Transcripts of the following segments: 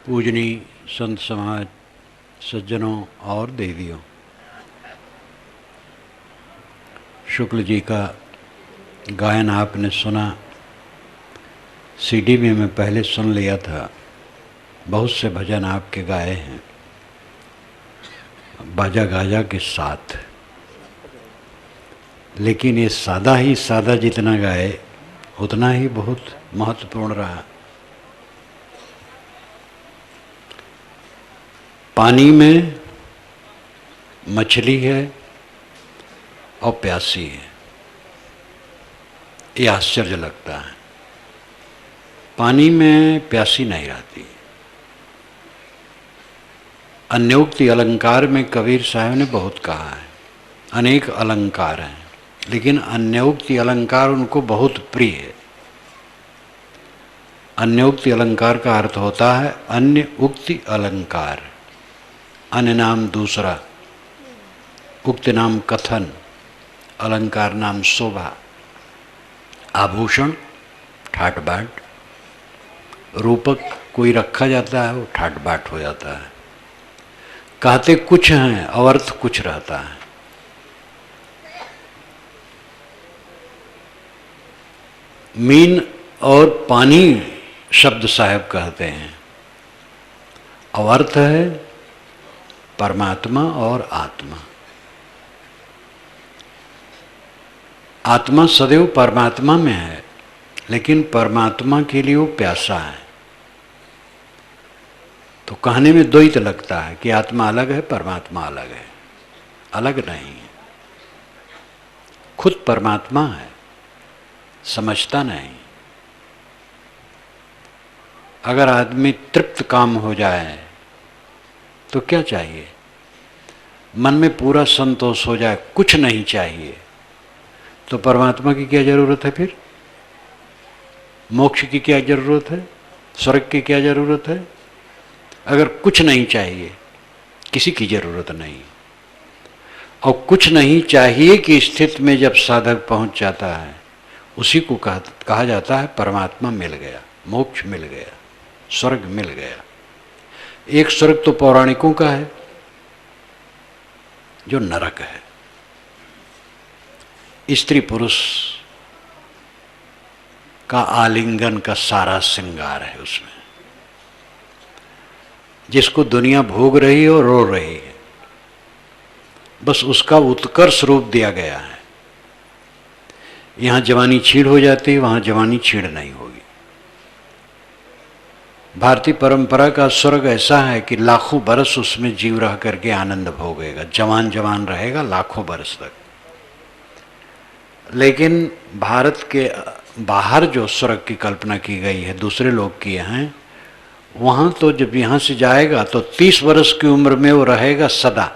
पूजनीय संत समाज, सज्जनों और देवियों, शुक्ल जी का गायन आपने सुना। सीडी में मैं पहले सुन लिया था, बहुत से भजन आपके गाए हैं बाजा गाजा के साथ, लेकिन ये सादा ही सादा जितना गाए उतना ही बहुत महत्वपूर्ण रहा। पानी में मछली है और प्यासी है, ये आश्चर्य लगता है। पानी में प्यासी नहीं रहती। अन्योक्ति अलंकार में कबीर साहब ने बहुत कहा है, अनेक अलंकार हैं, लेकिन अन्योक्ति अलंकार उनको बहुत प्रिय है। अन्योक्ति अलंकार का अर्थ होता है अन्य उक्ति अलंकार, अन्य नाम दूसरा, उक्ति नाम कथन, अलंकार नाम शोभा, आभूषण ठाट बाट, रूपक कोई रखा जाता है वो ठाट बाट हो जाता है। कहते कुछ हैं और अर्थ कुछ रहता है। मीन और पानी शब्द साहब कहते हैं और अर्थ है परमात्मा और आत्मा। आत्मा सदैव परमात्मा में है, लेकिन परमात्मा के लिए वो प्यासा है। तो कहने में द्वैत लगता है कि आत्मा अलग है, परमात्मा अलग है। अलग नहीं है, खुद परमात्मा है, समझता नहीं। अगर आदमी तृप्त काम हो जाए तो क्या चाहिए? मन में पूरा संतोष हो जाए, कुछ नहीं चाहिए, तो परमात्मा की क्या जरूरत है? फिर मोक्ष की क्या जरूरत है? स्वर्ग की क्या जरूरत है? अगर कुछ नहीं चाहिए, किसी की जरूरत नहीं। और कुछ नहीं चाहिए की स्थिति में जब साधक पहुंच जाता है, उसी को कहा जाता है परमात्मा मिल गया, मोक्ष मिल गया, स्वर्ग मिल गया। एक स्वर्ग तो पौराणिकों का है जो नरक है, स्त्री पुरुष का आलिंगन का सारा श्रृंगार है उसमें, जिसको दुनिया भोग रही है और रो रही है, बस उसका उत्कर्ष रूप दिया गया है। यहां जवानी छीड़ हो जाती है, वहां जवानी छीड़ नहीं होगी। भारतीय परंपरा का स्वर्ग ऐसा है कि लाखों बरस उसमें जीव रह करके आनंद भोगेगा, जवान जवान रहेगा लाखों बरस तक। लेकिन भारत के बाहर जो स्वर्ग की कल्पना की गई है, दूसरे लोग किए हैं, वहाँ तो जब यहाँ से जाएगा तो 30 वर्ष की उम्र में वो रहेगा सदा।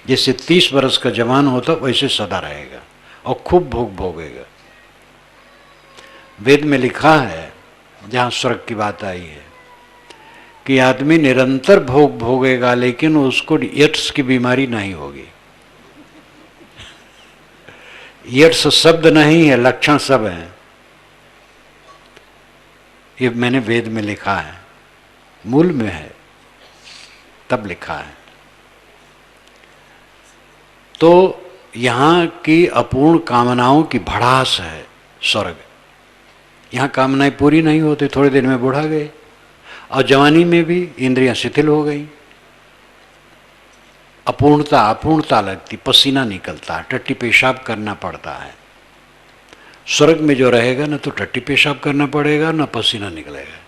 जैसे 30 वर्ष का जवान होता वैसे सदा रहेगा और खूब भोग भोगेगा। वेद में लिखा है, जहाँ स्वर्ग की बात आई है, कि आदमी निरंतर भोग भोगेगा, लेकिन उसको एड्स की बीमारी नहीं होगी। एड्स शब्द नहीं है, लक्षण सब है। ये मैंने वेद में लिखा है, मूल में है, तब लिखा है। तो यहां की अपूर्ण कामनाओं की भड़ास है स्वर्ग। यहां कामनाएं पूरी नहीं होती, थोड़े दिन में बुढ़ा गए, और जवानी में भी इंद्रियां शिथिल हो गई, अपूर्णता लगती, पसीना निकलता है, टट्टी पेशाब करना पड़ता है। स्वर्ग में जो रहेगा ना तो टट्टी पेशाब करना पड़ेगा, ना पसीना निकलेगा।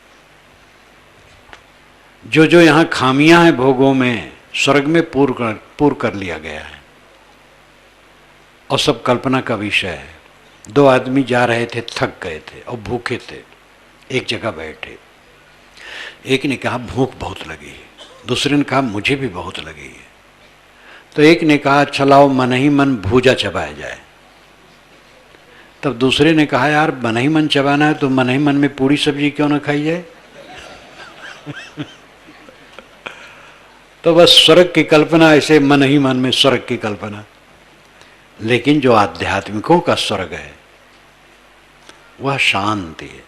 जो जो यहाँ खामियां हैं भोगों में, स्वर्ग में पूर्ण कर लिया गया है, और सब कल्पना का विषय है। 2 आदमी जा रहे थे, थक गए थे और भूखे थे, एक जगह बैठे। एक ने कहा भूख बहुत लगी है, दूसरे ने कहा मुझे भी बहुत लगी है। तो एक ने कहा चलाओ मन ही मन भूजा चबाया जाए। तब दूसरे ने कहा यार मन ही मन चबाना है तो मन ही मन में पूरी सब्जी क्यों ना खाई जाए। तो बस स्वर्ग की कल्पना ऐसे मन ही मन में स्वर्ग की कल्पना। लेकिन जो आध्यात्मिकों का स्वर्ग है वह शांति है।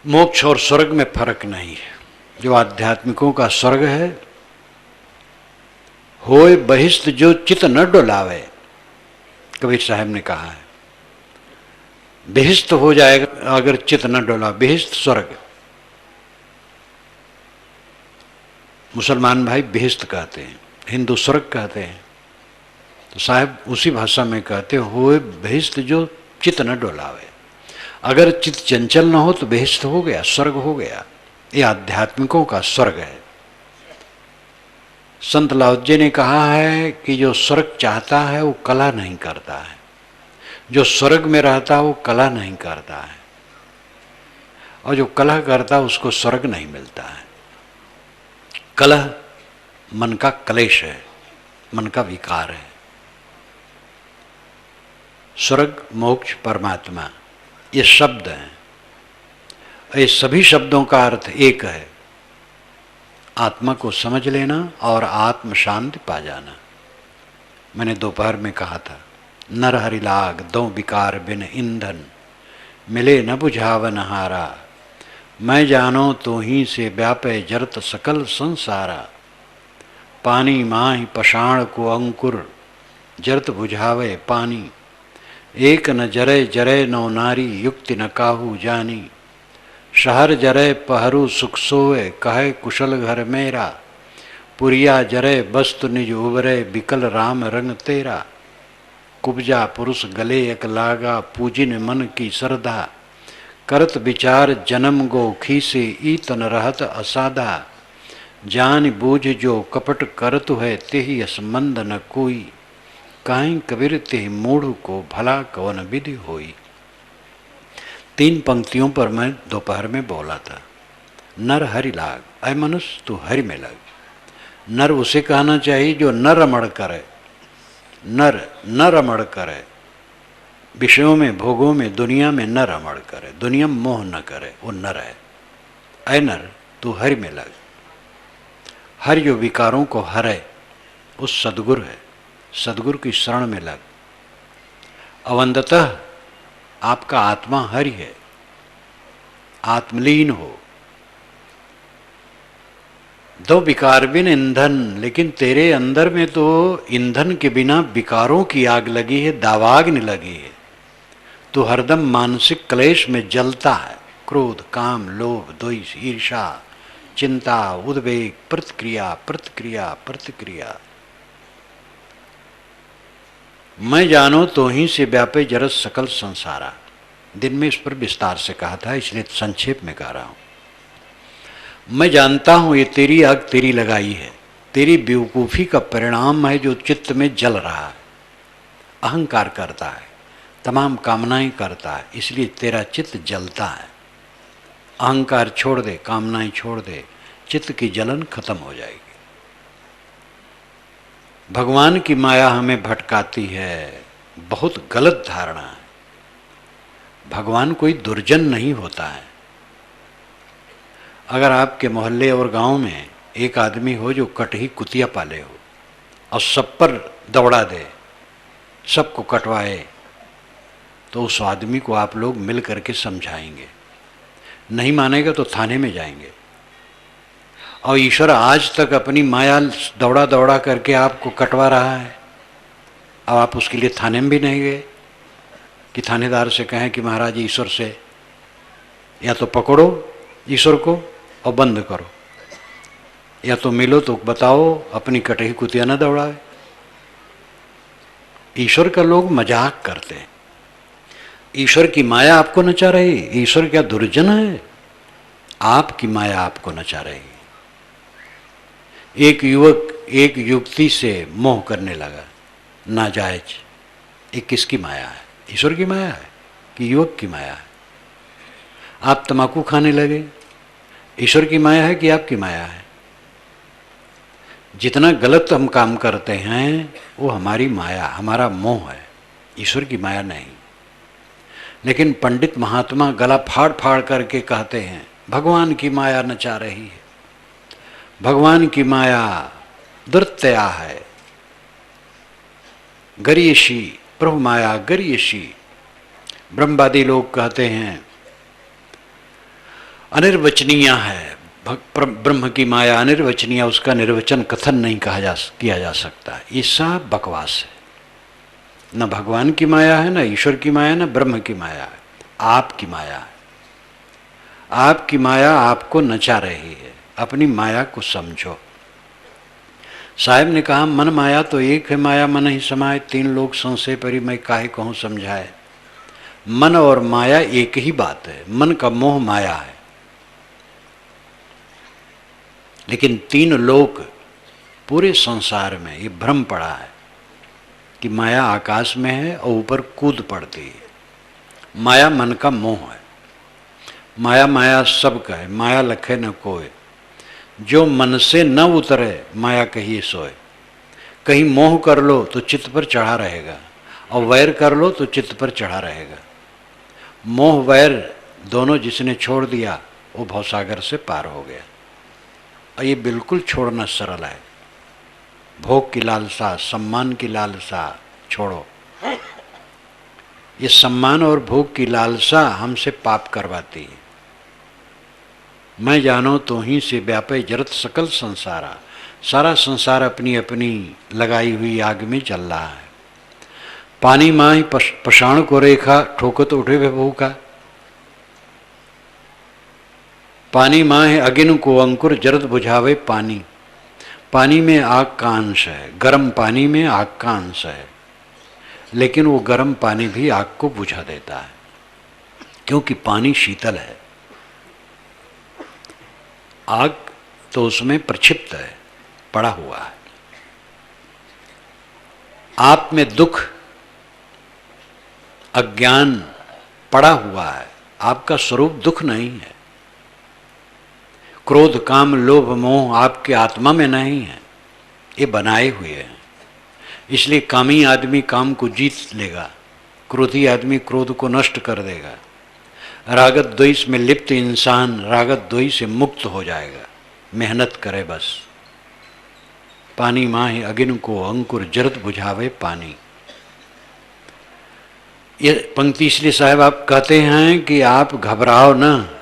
मोक्ष और स्वर्ग में फर्क नहीं है। जो आध्यात्मिकों का स्वर्ग है, होए बहिष्ठ जो चित न डोलावे, कबीर साहब ने कहा है। बेहिस्त हो जाएगा अगर चित न डोला, बेहिस्त स्वर्ग। मुसलमान भाई बेहिस्त कहते हैं, हिंदू स्वर्ग कहते हैं, तो साहब उसी भाषा में कहते होए बेहिस्त जो चित न डोलावे। अगर चित चंचल न हो तो बेहिस्त हो गया, स्वर्ग हो गया। ये आध्यात्मिकों का स्वर्ग है। संत लाओत्जे ने कहा है कि जो स्वर्ग चाहता है वो कला नहीं करता है, जो स्वर्ग में रहता है वो कला नहीं करता है, और जो कलह करता है उसको स्वर्ग नहीं मिलता है। कलह मन का क्लेश है, मन का विकार है। स्वर्ग, मोक्ष, परमात्मा ये शब्द हैं। ये सभी शब्दों का अर्थ एक है, आत्मा को समझ लेना और आत्म शांति पा जाना। मैंने दोपहर में कहा था, नर हरि लाग दो विकार बिन ईंधन, मिले न बुझावन हारा, मैं जानो तो ही से व्यापे जरत सकल संसारा, पानी माहि पषाण को अंकुर, जरत बुझावे पानी, एक न जरे जरे नो नारी, युक्ति न काहू जानी, शहर जरे पहरू सुख सोए, कहे कुशल घर मेरा, पुरिया जरे वस्तु निज उबरे, बिकल राम रंग तेरा, कुब्जा पुरुष गले एक लागा, पूजिन मन की श्रद्धा, करत विचार जन्म गो खीसे, ईतन रहत असाधा, जान बूझ जो कपट करतु है, तेहि असमंद न कोई, काहीं कबीर तेहि मूढ़ को भला कवन विधि होई। 3 पंक्तियों पर मैं दोपहर में बोला था। नर हरि लाग, अय मनुष्य तू हरि में लग। नर उसे कहना चाहिए जो न रमण करे, नर न रमण करे, विषयों में, भोगों में, दुनिया में न रमण करे, दुनिया में मोह न करे, वो नर है। अय नर तू हरि में लग। हरि जो विकारों को हरे वो सदगुरु है, सदगुरु की शरण में लग। अवंततः आपका आत्मा हरि है, आत्मलीन हो। दो विकार बिन ईंधन, लेकिन तेरे अंदर में तो ईंधन के बिना विकारों की आग लगी है, दावाग्नि लगी है। तो हरदम मानसिक क्लेश में जलता है, क्रोध, काम, लोभ, द्वेष, ईर्षा, चिंता, उद्वेग, प्रतिक्रिया प्रतिक्रिया प्रतिक्रिया। मैं जानो तो ही से व्यापे जरत सकल संसारा। दिन में इस पर विस्तार से कहा था, इसलिए संक्षेप में कह रहा हूं। मैं जानता हूं ये तेरी आग तेरी लगाई है, तेरी बेवकूफ़ी का परिणाम है जो चित्त में जल रहा है। अहंकार करता है, तमाम कामनाएं करता है, इसलिए तेरा चित्त जलता है। अहंकार छोड़ दे, कामनाएं छोड़ दे, चित्त की जलन खत्म हो जाएगी। भगवान की माया हमें भटकाती है, बहुत गलत धारणा है। भगवान कोई दुर्जन नहीं होता है। अगर आपके मोहल्ले और गांव में एक आदमी हो जो कटही कुतिया पाले हो और सब पर दौड़ा दे, सबको कटवाए, तो उस आदमी को आप लोग मिल करके समझाएंगे। नहीं मानेगा तो थाने में जाएंगे। और ईश्वर आज तक अपनी माया दौड़ा दौड़ा करके आपको कटवा रहा है। अब आप उसके लिए थाने में भी नहीं गए कि थानेदार से कहें कि महाराज ईश्वर से या तो पकड़ो ईश्वर को और बंद करो, या तो मिलो तो बताओ अपनी कटही कुतिया न दौड़ाए। ईश्वर का लोग मजाक करते हैं। ईश्वर की माया आपको नचा रही। ईश्वर क्या दुर्जन है? आपकी माया आपको नचा रही। एक युवक एक युवती से मोह करने लगा, नाजायज। ये किसकी माया है? ईश्वर की माया है कि युवक की माया है? आप तंबाकू खाने लगे, ईश्वर की माया है कि आपकी माया है? जितना गलत हम काम करते हैं वो हमारी माया, हमारा मोह है, ईश्वर की माया नहीं। लेकिन पंडित महात्मा गला फाड़ फाड़ करके कहते हैं भगवान की माया नचा रही है, भगवान की माया दुर्तया है, गरीयसी, प्रभु माया गरीयसी। ब्रह्मवादी लोग कहते हैं अनिर्वचनीय है। ब्रह्म की माया अनिर्वचनीय, उसका निर्वचन कथन नहीं किया जा सकता। ये सब बकवास है। न भगवान की माया है, न ईश्वर की माया, न ब्रह्म की माया है, आपकी माया है। आपकी माया आपको नचा रही है, अपनी माया को समझो। साहब ने कहा मन माया तो एक है, माया मन ही समाये, तीन लोग संशय परि मैं काहे कहूँ समझाए। मन और माया एक ही बात है, मन का मोह माया है। लेकिन तीन लोग पूरे संसार में ये भ्रम पड़ा है कि माया आकाश में है और ऊपर कूद पड़ती है। माया मन का मोह है। माया माया सबका है, माया लखे न कोय। जो मन से न उतरे माया कहिए सोए। कहीं मोह कर लो तो चित्त पर चढ़ा रहेगा, और वैर कर लो तो चित्त पर चढ़ा रहेगा। मोह वैर दोनों जिसने छोड़ दिया वो भवसागर से पार हो गया। और ये बिल्कुल छोड़ना सरल है। भोग की लालसा, सम्मान की लालसा छोड़ो। ये सम्मान और भोग की लालसा हमसे पाप करवाती है। मैं जानो तो ही से व्यापे जरत सकल संसारा। सारा संसार अपनी अपनी लगाई हुई आग में जल रहा है। पानी माही पषाण को रेखा, ठोकत उठे वे भूखा। पानी माहे अगिन को अंकुर, जरत बुझावे पानी। पानी में आग का अंश है, गर्म पानी में आग का अंश है, लेकिन वो गर्म पानी भी आग को बुझा देता है, क्योंकि पानी शीतल है। आग तो उसमें प्रक्षिप्त है, पड़ा हुआ है। आप में दुख अज्ञान पड़ा हुआ है, आपका स्वरूप दुख नहीं है। क्रोध काम लोभ मोह आपके आत्मा में नहीं है, ये बनाए हुए हैं। इसलिए कामी आदमी काम को जीत लेगा, क्रोधी आदमी क्रोध को नष्ट कर देगा। रागत द्वेष में लिप्त इंसान रागत द्वेष से मुक्त हो जाएगा। मेहनत करे बस। पानी माहे अगिन को अंकुर, जरत बुझावे पानी। ये पंक्ति इसलिए साहब आप कहते हैं कि आप घबराओ ना।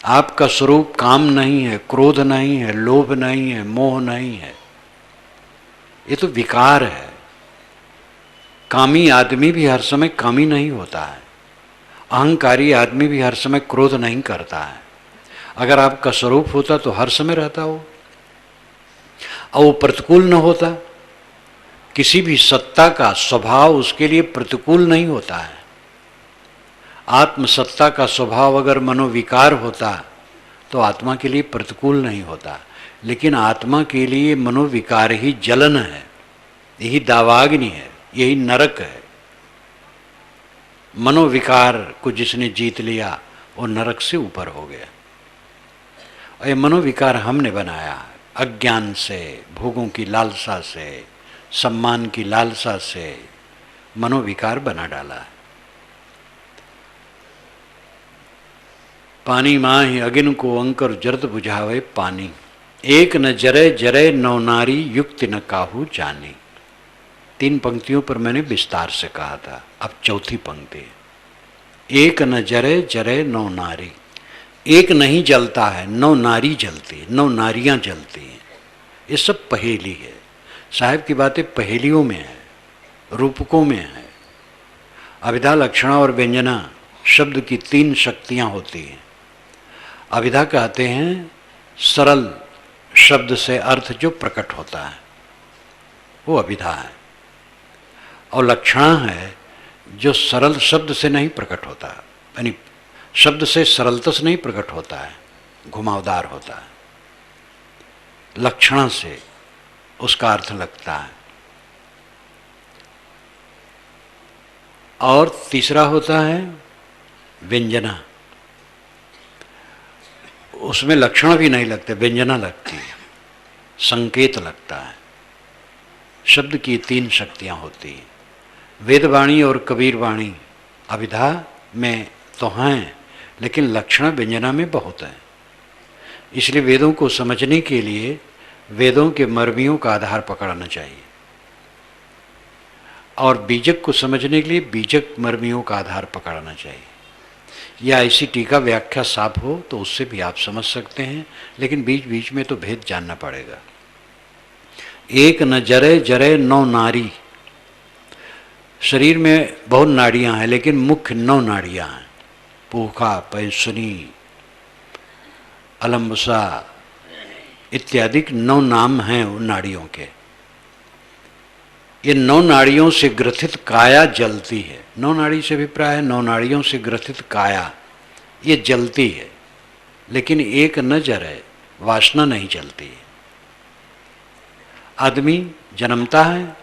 आपका स्वरूप काम नहीं है, क्रोध नहीं है, लोभ नहीं है, मोह नहीं है। ये तो विकार है। कामी आदमी भी हर समय कामी नहीं होता है। अहंकारी आदमी भी हर समय क्रोध नहीं करता है। अगर आपका स्वरूप होता तो हर समय रहता हो, और वो प्रतिकूल न होता। किसी भी सत्ता का स्वभाव उसके लिए प्रतिकूल नहीं होता है। आत्मसत्ता का स्वभाव अगर मनोविकार होता तो आत्मा के लिए प्रतिकूल नहीं होता। लेकिन आत्मा के लिए मनोविकार ही जलन है, यही दावाग्नि है, यही नरक है। मनोविकार को जिसने जीत लिया वो नरक से ऊपर हो गया। और ये मनोविकार हमने बनाया अज्ञान से, भोगों की लालसा से, सम्मान की लालसा से मनोविकार बना डाला है। पानी माही अगिन को अंकर, जरत बुझावे पानी। एक न जरे जरे नौ नारी, युक्ति न काहू जानी। 3 पंक्तियों पर मैंने विस्तार से कहा था, अब चौथी पंक्ति। एक न जरे जरे नौ नारी। एक नहीं जलता है, 9 नारी जलती है, 9 नारियां जलती हैं। ये सब पहेली है। साहब की बातें पहेलियों में है, रूपकों में है। अभिधा, लक्षणा और व्यंजना शब्द की 3 शक्तियां होती हैं। अभिधा कहते हैं सरल शब्द से अर्थ जो प्रकट होता है, वो अभिधा है। और लक्षणा है जो सरल शब्द से नहीं प्रकट होता, यानी शब्द से सरलता से नहीं प्रकट होता है, घुमावदार होता है। लक्षणा से उसका अर्थ लगता है। और तीसरा होता है व्यंजना। उसमें लक्षण भी नहीं लगते, व्यंजना लगती है, संकेत लगता है। शब्द की 3 शक्तियां होती हैं। वेदवाणी और कबीर वाणी अभिधा में तो हैं, लेकिन लक्षण व्यंजना में बहुत है। इसलिए वेदों को समझने के लिए वेदों के मर्मियों का आधार पकड़ना चाहिए, और बीजक को समझने के लिए बीजक मर्मियों का आधार पकड़ना चाहिए। या ऐसी टीका व्याख्या साफ हो तो उससे भी आप समझ सकते हैं, लेकिन बीच बीच में तो भेद जानना पड़ेगा। एक न जरे जरे 9 नारी, शरीर में बहुत नाड़ियां हैं लेकिन मुख्य 9 नाड़ियां हैं। पूखा, पैसुनी, अलम्बुसा इत्यादि 9 नाम हैं उन नाड़ियों के। ये 9 नाड़ियों से ग्रथित काया जलती है। 9 नाड़ी से अभिप्राय है 9 नाड़ियों से ग्रथित काया ये जलती है, लेकिन एक न जरे, वासना नहीं जलती है। आदमी जन्मता है,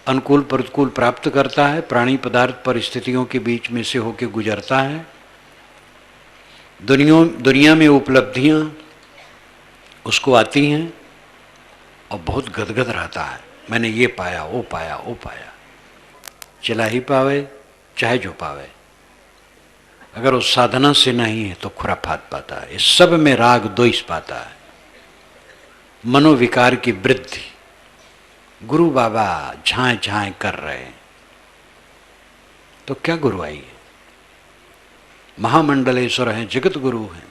अनुकूल प्रतिकूल प्राप्त करता है, प्राणी पदार्थ परिस्थितियों के बीच में से होकर गुजरता है, दुनिया में उपलब्धियां उसको आती हैं और बहुत गदगद रहता है, मैंने ये पाया, वो पाया, वो पाया। चला ही पावे चाहे जो पावे, अगर वो साधना से नहीं है तो खुराफात पाता है। इस सब में राग द्वेष पाता है, मनोविकार की वृद्धि। गुरु बाबा झाएं झाएं कर रहे हैं तो क्या गुरु आई है? महामंडलेश्वर हैं, जगत गुरु हैं,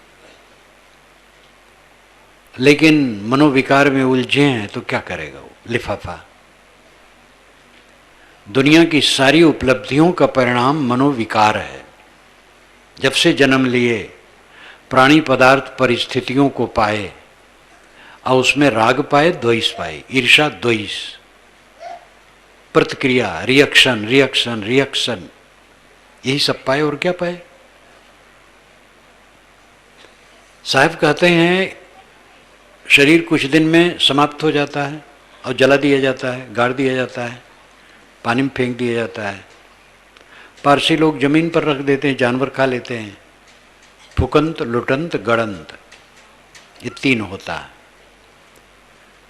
लेकिन मनोविकार में उलझे हैं तो क्या करेगा वो लिफाफा? दुनिया की सारी उपलब्धियों का परिणाम मनोविकार है। जब से जन्म लिए प्राणी पदार्थ परिस्थितियों को पाए और उसमें राग पाए, द्वेष पाए, ईर्षा, द्वेष, प्रतिक्रिया, रिएक्शन रिएक्शन रिएक्शन, यही सब पाए और क्या पाए? साहब कहते हैं शरीर कुछ दिन में समाप्त हो जाता है और जला दिया जाता है, गाड़ दिया जाता है, पानी में फेंक दिया जाता है। पारसी लोग जमीन पर रख देते हैं, जानवर खा लेते हैं। फुकंत, लुटंत, गड़ंत, ये 3 होता है।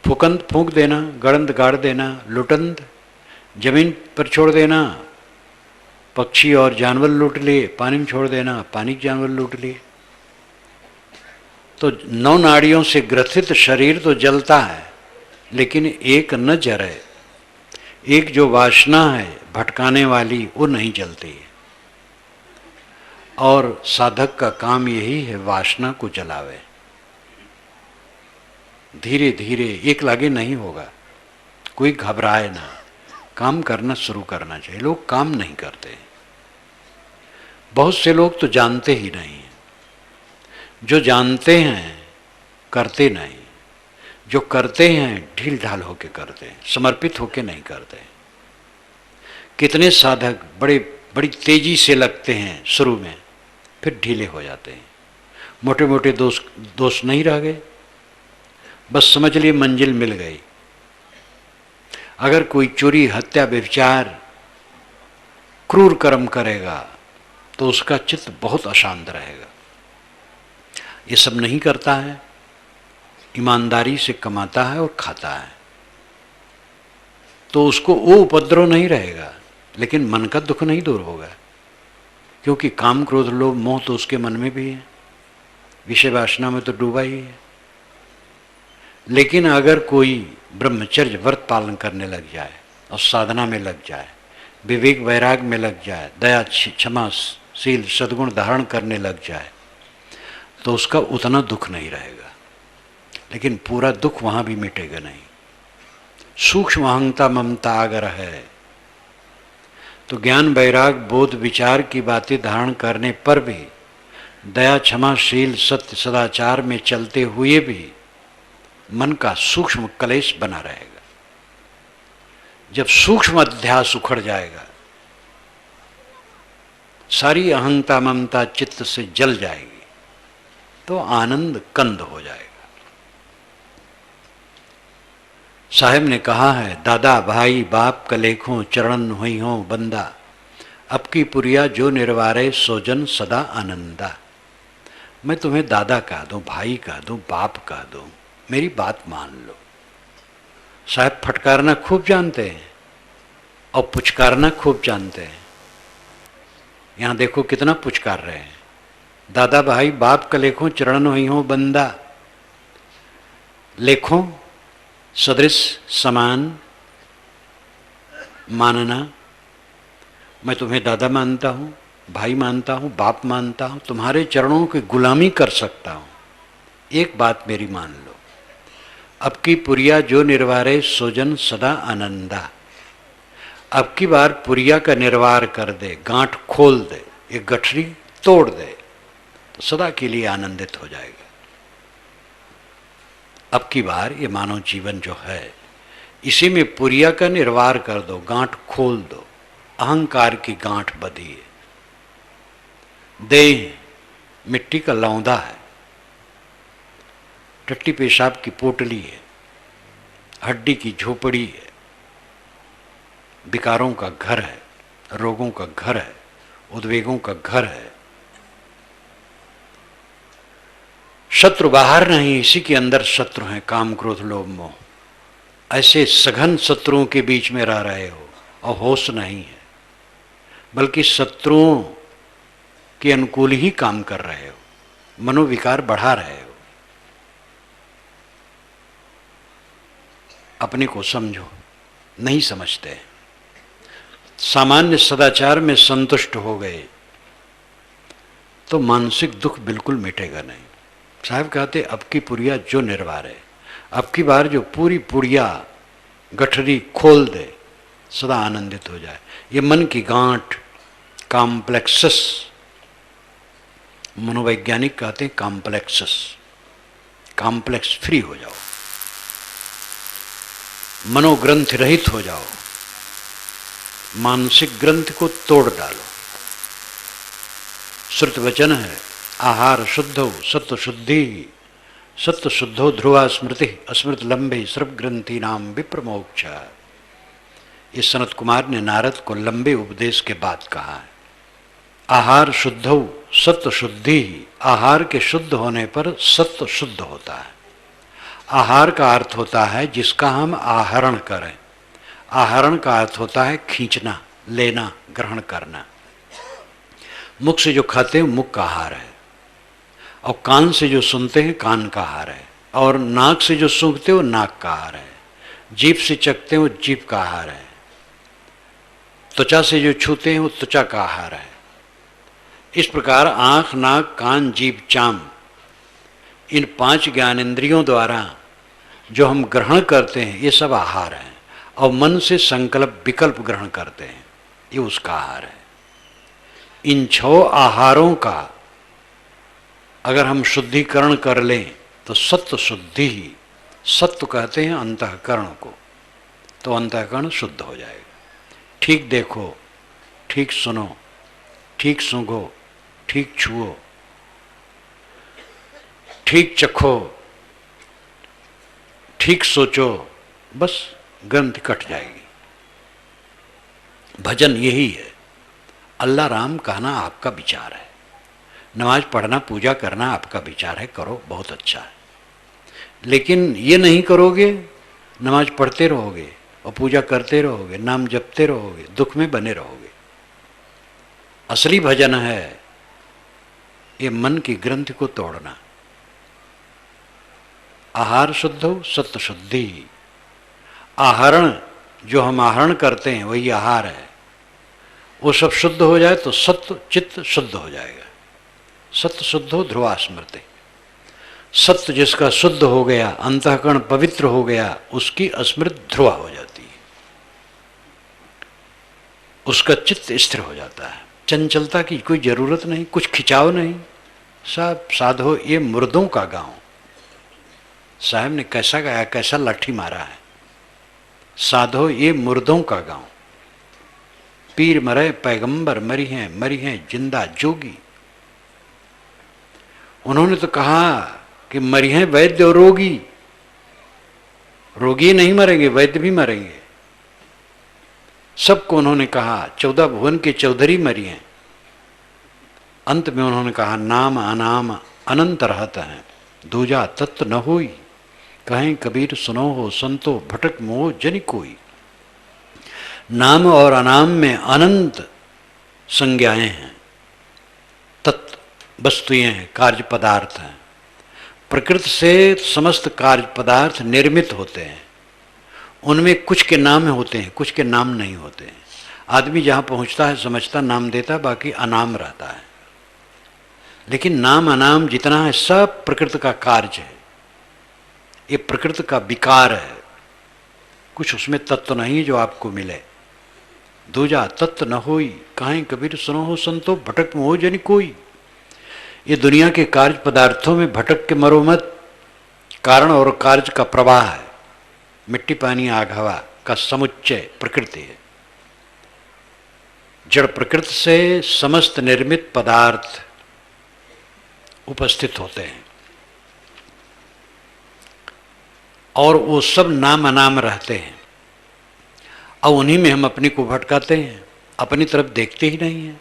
फुकंत फूंक देना, गड़ंत गाड़ देना, लुटंत जमीन पर छोड़ देना, पक्षी और जानवर लूट लिए, पानी में छोड़ देना, पानी के जानवर लूट लिए। तो 9 नाड़ियों से ग्रथित शरीर तो जलता है, लेकिन एक न जरे, एक जो वासना है भटकाने वाली वो नहीं जलती है। और साधक का काम यही है, वासना को जलावे। धीरे धीरे, एक लागे नहीं होगा, कोई घबराए ना, काम करना शुरू करना चाहिए। लोग काम नहीं करते, बहुत से लोग तो जानते ही नहीं, जो जानते हैं करते नहीं, जो करते हैं ढील ढाल होके करते हैं, समर्पित होके नहीं करते। कितने साधक बड़ी तेजी से लगते हैं शुरू में, फिर ढीले हो जाते हैं। मोटे मोटे दोष नहीं रह गए, बस समझ लिए मंजिल मिल गई। अगर कोई चोरी, हत्या, व्यभिचार, क्रूर कर्म करेगा तो उसका चित्त बहुत अशांत रहेगा। ये सब नहीं करता है, ईमानदारी से कमाता है और खाता है, तो उसको वो उपद्रव नहीं रहेगा, लेकिन मन का दुख नहीं दूर होगा, क्योंकि काम, क्रोध, लोभ, मोह तो उसके मन में भी है, विषय वासना में तो डूबा ही है। लेकिन अगर कोई ब्रह्मचर्य व्रत पालन करने लग जाए और साधना में लग जाए, विवेक वैराग में लग जाए, दया, क्षमा, शील, सद्गुण धारण करने लग जाए, तो उसका उतना दुख नहीं रहेगा। लेकिन पूरा दुख वहां भी मिटेगा नहीं। सूक्ष्म अहंता ममता अगर है तो ज्ञान, वैराग, बोध, विचार की बातें धारण करने पर भी, दया, क्षमा, शील, सत्य, सदाचार में चलते हुए भी मन का सूक्ष्म कलेश बना रहेगा। जब सूक्ष्म अध्यास उखड़ जाएगा, सारी अहंता ममता चित्त से जल जाएगी, तो आनंद कंद हो जाएगा। साहेब ने कहा है, दादा भाई बाप कलेखों चरणन हुई हो बंदा, अब की पुरिया जो निर्वारे सोजन सदा आनंदा। मैं तुम्हें दादा कह दूं, भाई कह दूं, बाप कह दूं, मेरी बात मान लो। साहब फटकारना खूब जानते हैं और पुचकारना खूब जानते हैं। यहां देखो कितना पुचकार रहे हैं। दादा भाई बाप कलेखों चरणन हुई हो बंदा, लेखों सदृश समान मानना। मैं तुम्हें दादा मानता हूं, भाई मानता हूँ, बाप मानता हूँ, तुम्हारे चरणों की गुलामी कर सकता हूँ। एक बात मेरी मान लो, अब की पुरिया जो निर्वारे सोजन सदा आनंदा। अब की बार पुरिया का निर्वार कर दे, गांठ खोल दे, ये गठरी तोड़ दे, तो सदा के लिए आनंदित हो जाएगा। अब की बार ये मानव जीवन जो है, इसी में पुरिया का निर्वार कर दो, गांठ खोल दो। अहंकार की गांठ बधी है, देह मिट्टी का लौंदा है, टट्टी पेशाब की पोटली है, हड्डी की झोपड़ी है, विकारों का घर है, रोगों का घर है, उद्वेगों का घर है। शत्रु बाहर नहीं, इसी के अंदर शत्रु हैं, काम क्रोध लोभ मोह। ऐसे सघन शत्रुओं के बीच में रह रहे हो और होश नहीं है, बल्कि शत्रुओं के अनुकूल ही काम कर रहे हो, मनोविकार बढ़ा रहे हो। अपने को समझो, नहीं समझते। सामान्य सदाचार में संतुष्ट हो गए तो मानसिक दुख बिल्कुल मिटेगा नहीं। साहब कहते अब की पुरिया जो निर्वार है, अब की बार जो पूरी पुड़िया गठरी खोल दे, सदा आनंदित हो जाए। ये मन की गांठ, कॉम्प्लेक्सस, मनोवैज्ञानिक कहते हैं कॉम्प्लेक्सस, कॉम्प्लेक्स फ्री हो जाओ, मनोग्रंथ रहित हो जाओ, मानसिक ग्रंथ को तोड़ डालो। श्रुत वचन है, आहार शुद्धो सत्व शुद्धि, सत्व शुद्धो ध्रुवा स्मृति, अस्मृत लंबे सर्व ग्रंथि नाम विप्रमोक्ष। ये सनत कुमार ने नारद को लंबे उपदेश के बाद कहा है। आहार शुद्धो सत्व शुद्धि, आहार के शुद्ध होने पर सत्व शुद्ध होता है। आहार का अर्थ होता है जिसका हम आहरण करें। आहरण का अर्थ होता है खींचना, लेना, ग्रहण करना। मुख से जो खाते हैं मुख का आहार है, और कान से जो सुनते हैं कान का आहार है, और नाक से जो सूंघते हो नाक का आहार है, जीभ से चखते हो जीभ का आहार है, त्वचा से जो छूते हैं वो त्वचा का आहार है। इस प्रकार आँख, नाक, कान, जीभ, चाम, इन 5 ज्ञानेंद्रियों द्वारा जो हम ग्रहण करते हैं ये सब आहार हैं। और मन से संकल्प विकल्प ग्रहण करते हैं, ये उसका आहार है। इन 6 आहारों का अगर हम शुद्धिकरण कर लें तो सत्व शुद्धि ही, सत्व कहते हैं अंतःकरण को, तो अंतःकरण शुद्ध हो जाएगा। ठीक देखो, ठीक सुनो, ठीक सूंघो, ठीक छुओ, ठीक चखो, ठीक सोचो, बस ग्रंथि कट जाएगी। भजन यही है। अल्लाह राम कहना आपका विचार है, नमाज पढ़ना, पूजा करना आपका विचार है, करो, बहुत अच्छा है। लेकिन ये नहीं करोगे, नमाज पढ़ते रहोगे और पूजा करते रहोगे, नाम जपते रहोगे, दुख में बने रहोगे। असली भजन है ये मन की ग्रंथि को तोड़ना। आहार शुद्ध हो सत्व शुद्धि। आहरण जो हम आहरण करते हैं वही आहार है, वो सब शुद्ध हो जाए तो सत्व चित्त शुद्ध हो जाएगा। सत्य शुद्ध हो ध्रुवा स्मृति। सत्य जिसका शुद्ध हो गया, अंतःकरण पवित्र हो गया, उसकी स्मृति ध्रुवा हो जाती है, उसका चित्त स्थिर हो जाता है। चंचलता की कोई जरूरत नहीं, कुछ खिंचाव नहीं। सब साधो ये मुर्दों का गांव। साहब ने कैसा गाया, कैसा लाठी मारा है। साधो ये मुर्दों का गांव। पीर मरे पैगंबर मरी हैं जिंदा जोगी। उन्होंने तो कहा कि मरी हैं वैद्य और रोगी। रोगी नहीं मरेंगे, वैद्य भी मरेंगे। सबको उन्होंने कहा, 14 भुवन के चौधरी मरी हैं। अंत में उन्होंने कहा, नाम अनाम अनंत रहता है, दूजा तत्व न होई। कहें कबीर सुनो हो संतो, भटक मोह जनि कोई। नाम और अनाम में अनंत संज्ञाएं हैं, तत्व वस्तुएं हैं, कार्य पदार्थ हैं। प्रकृति से समस्त कार्य पदार्थ निर्मित होते हैं, उनमें कुछ के नाम होते हैं, कुछ के नाम नहीं होते हैं। आदमी जहाँ पहुँचता है समझता, नाम देता, बाकी अनाम रहता है। लेकिन नाम अनाम जितना है सब प्रकृति का कार्य है, ये प्रकृति का विकार है। कुछ उसमें तत्व नहीं जो आपको मिले। दूजा तत्व न होई, काहे कबीर सुनो हो संतो, भटक मोह जनि कोई। ये दुनिया के कार्य पदार्थों में भटक के मरो मत। कारण और कार्य का प्रवाह है, मिट्टी पानी आग हवा का समुच्चय प्रकृति है। जड़ प्रकृति से समस्त निर्मित पदार्थ उपस्थित होते हैं और वो सब नाम अनाम रहते हैं। और उन्हीं में हम अपनी को भटकाते हैं, अपनी तरफ देखते ही नहीं हैं।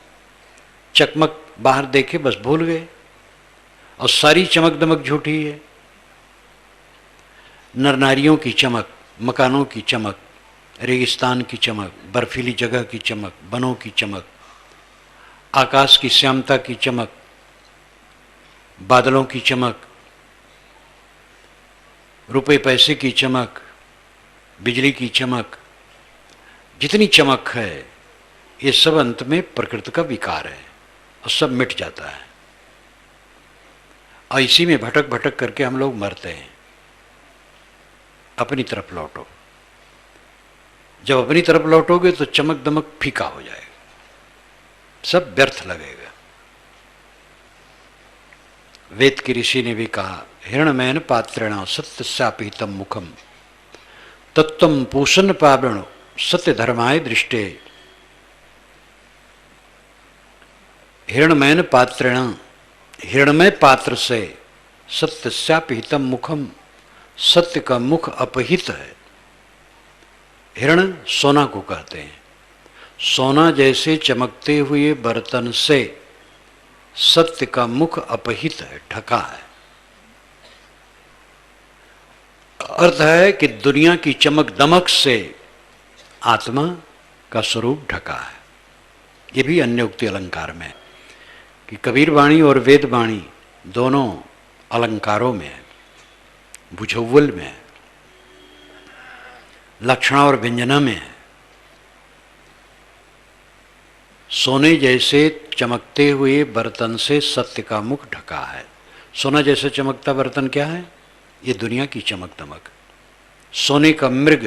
चकमक बाहर देखे बस भूल गए, और सारी चमक दमक झूठी है। नर नारियों की चमक, मकानों की चमक, रेगिस्तान की चमक, बर्फीली जगह की चमक, वनों की चमक, आकाश की श्यामता की चमक, बादलों की चमक, रुपए पैसे की चमक, बिजली की चमक, जितनी चमक है ये सब अंत में प्रकृति का विकार है और सब मिट जाता है। और इसी में भटक भटक करके हम लोग मरते हैं। अपनी तरफ लौटो। जब अपनी तरफ लौटोगे तो चमक दमक फीका हो जाएगा, सब व्यर्थ लगेगा। वेद के ऋषि ने भी कहा, हिरण्मयन पात्रेण सत्यस्यापिहितं मुखम तत्त्वं पूषण पावृण सत्य धर्माय दृष्टे। हिरण्मयन पात्रेण, हिरण्मय पात्र से सत्यस्यापिहितं मुखम, सत्य का मुख अपहित है। हिरण सोना को कहते हैं। सोना जैसे चमकते हुए बर्तन से सत्य का मुख अपहित है, ढका है। अर्थ है कि दुनिया की चमक दमक से आत्मा का स्वरूप ढका है। ये भी अन्य उक्ति अलंकार में कि कबीर वाणी और वेद वाणी दोनों अलंकारों में है, बुझौल में है, लक्षणा और व्यंजना में है। सोने जैसे चमकते हुए बर्तन से सत्य का मुख ढका है। सोना जैसे चमकता बर्तन क्या है? ये दुनिया की चमक दमक। सोने का मृग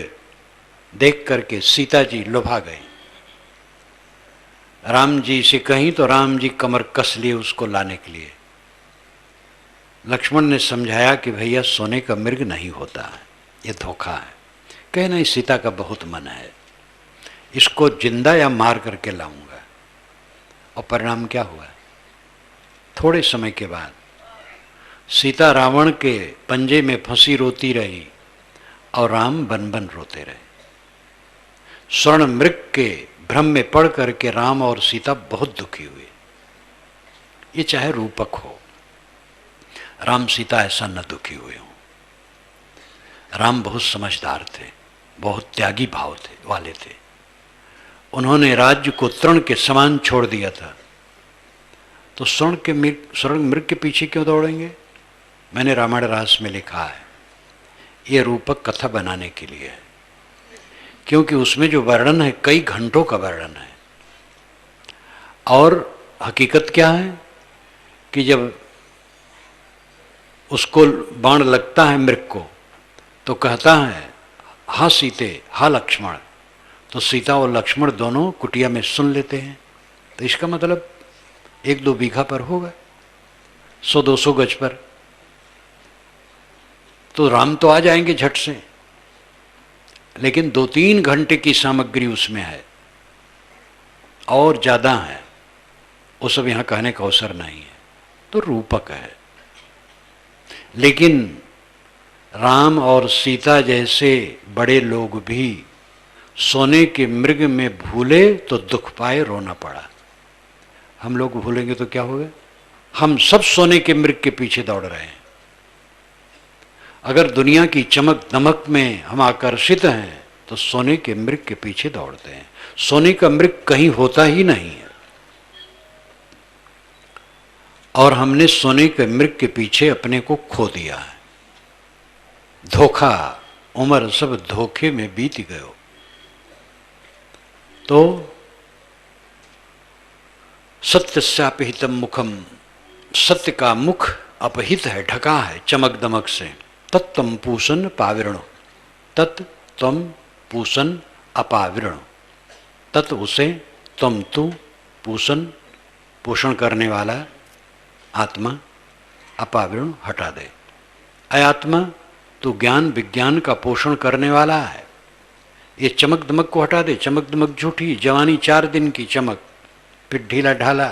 देख करके सीता जी लुभा गई। राम जी से कहीं तो राम जी कमर कस लिए उसको लाने के लिए। लक्ष्मण ने समझाया कि भैया सोने का मृग नहीं होता है, ये धोखा है। कहे नहीं, सीता का बहुत मन है, इसको जिंदा या मार करके लाऊंगा। और परिणाम क्या हुआ? थोड़े समय के बाद सीता रावण के पंजे में फंसी रोती रही और राम बन बन रोते रहे। स्वर्ण मृग के भ्रम में पड़ करके राम और सीता बहुत दुखी हुए। ये चाहे रूपक हो, राम सीता ऐसा न दुखी हुए हों। राम बहुत समझदार थे, बहुत त्यागी भाव थे वाले थे। उन्होंने राज्य को तृण के समान छोड़ दिया था, तो स्वर्ण मृग के पीछे क्यों दौड़ेंगे? मैंने रामायण रास में लिखा है, ये रूपक कथा बनाने के लिए है, क्योंकि उसमें जो वर्णन है कई घंटों का वर्णन है। और हकीकत क्या है कि जब उसको बाण लगता है मृग को, तो कहता है हा सीते हा लक्ष्मण, तो सीता और लक्ष्मण दोनों कुटिया में सुन लेते हैं। तो इसका मतलब 1-2 बीघा पर होगा, 100-200 गज पर, तो राम तो आ जाएंगे झट से। लेकिन 2-3 घंटे की सामग्री उसमें है और ज्यादा है, वो सब यहां कहने का अवसर नहीं है, तो रूपक है। लेकिन राम और सीता जैसे बड़े लोग भी सोने के मृग में भूले तो दुख पाए, रोना पड़ा। हम लोग भूलेंगे तो क्या होगा? हम सब सोने के मृग के पीछे दौड़ रहे हैं। अगर दुनिया की चमक दमक में हम आकर्षित हैं तो सोने के मृग के पीछे दौड़ते हैं। सोने का मृग कहीं होता ही नहीं है, और हमने सोने के मृग के पीछे अपने को खो दिया है। धोखा उम्र सब धोखे में बीत गयो। तो सत्यस्यापहितम मुखम, सत्य का मुख अपहित है, ढका है चमक दमक से। तत्तम पूषण पाविरणो, तत् तम पूषण अपाविरणो, तत् उसे, तम तू, पूषण पोषण करने वाला आत्मा, अपाविरण हटा दे। अय आत्मा, तू ज्ञान विज्ञान का पोषण करने वाला है, ये चमक दमक को हटा दे। चमक दमक झूठी, जवानी 4 दिन की चमक, फिर ढीला ढाला।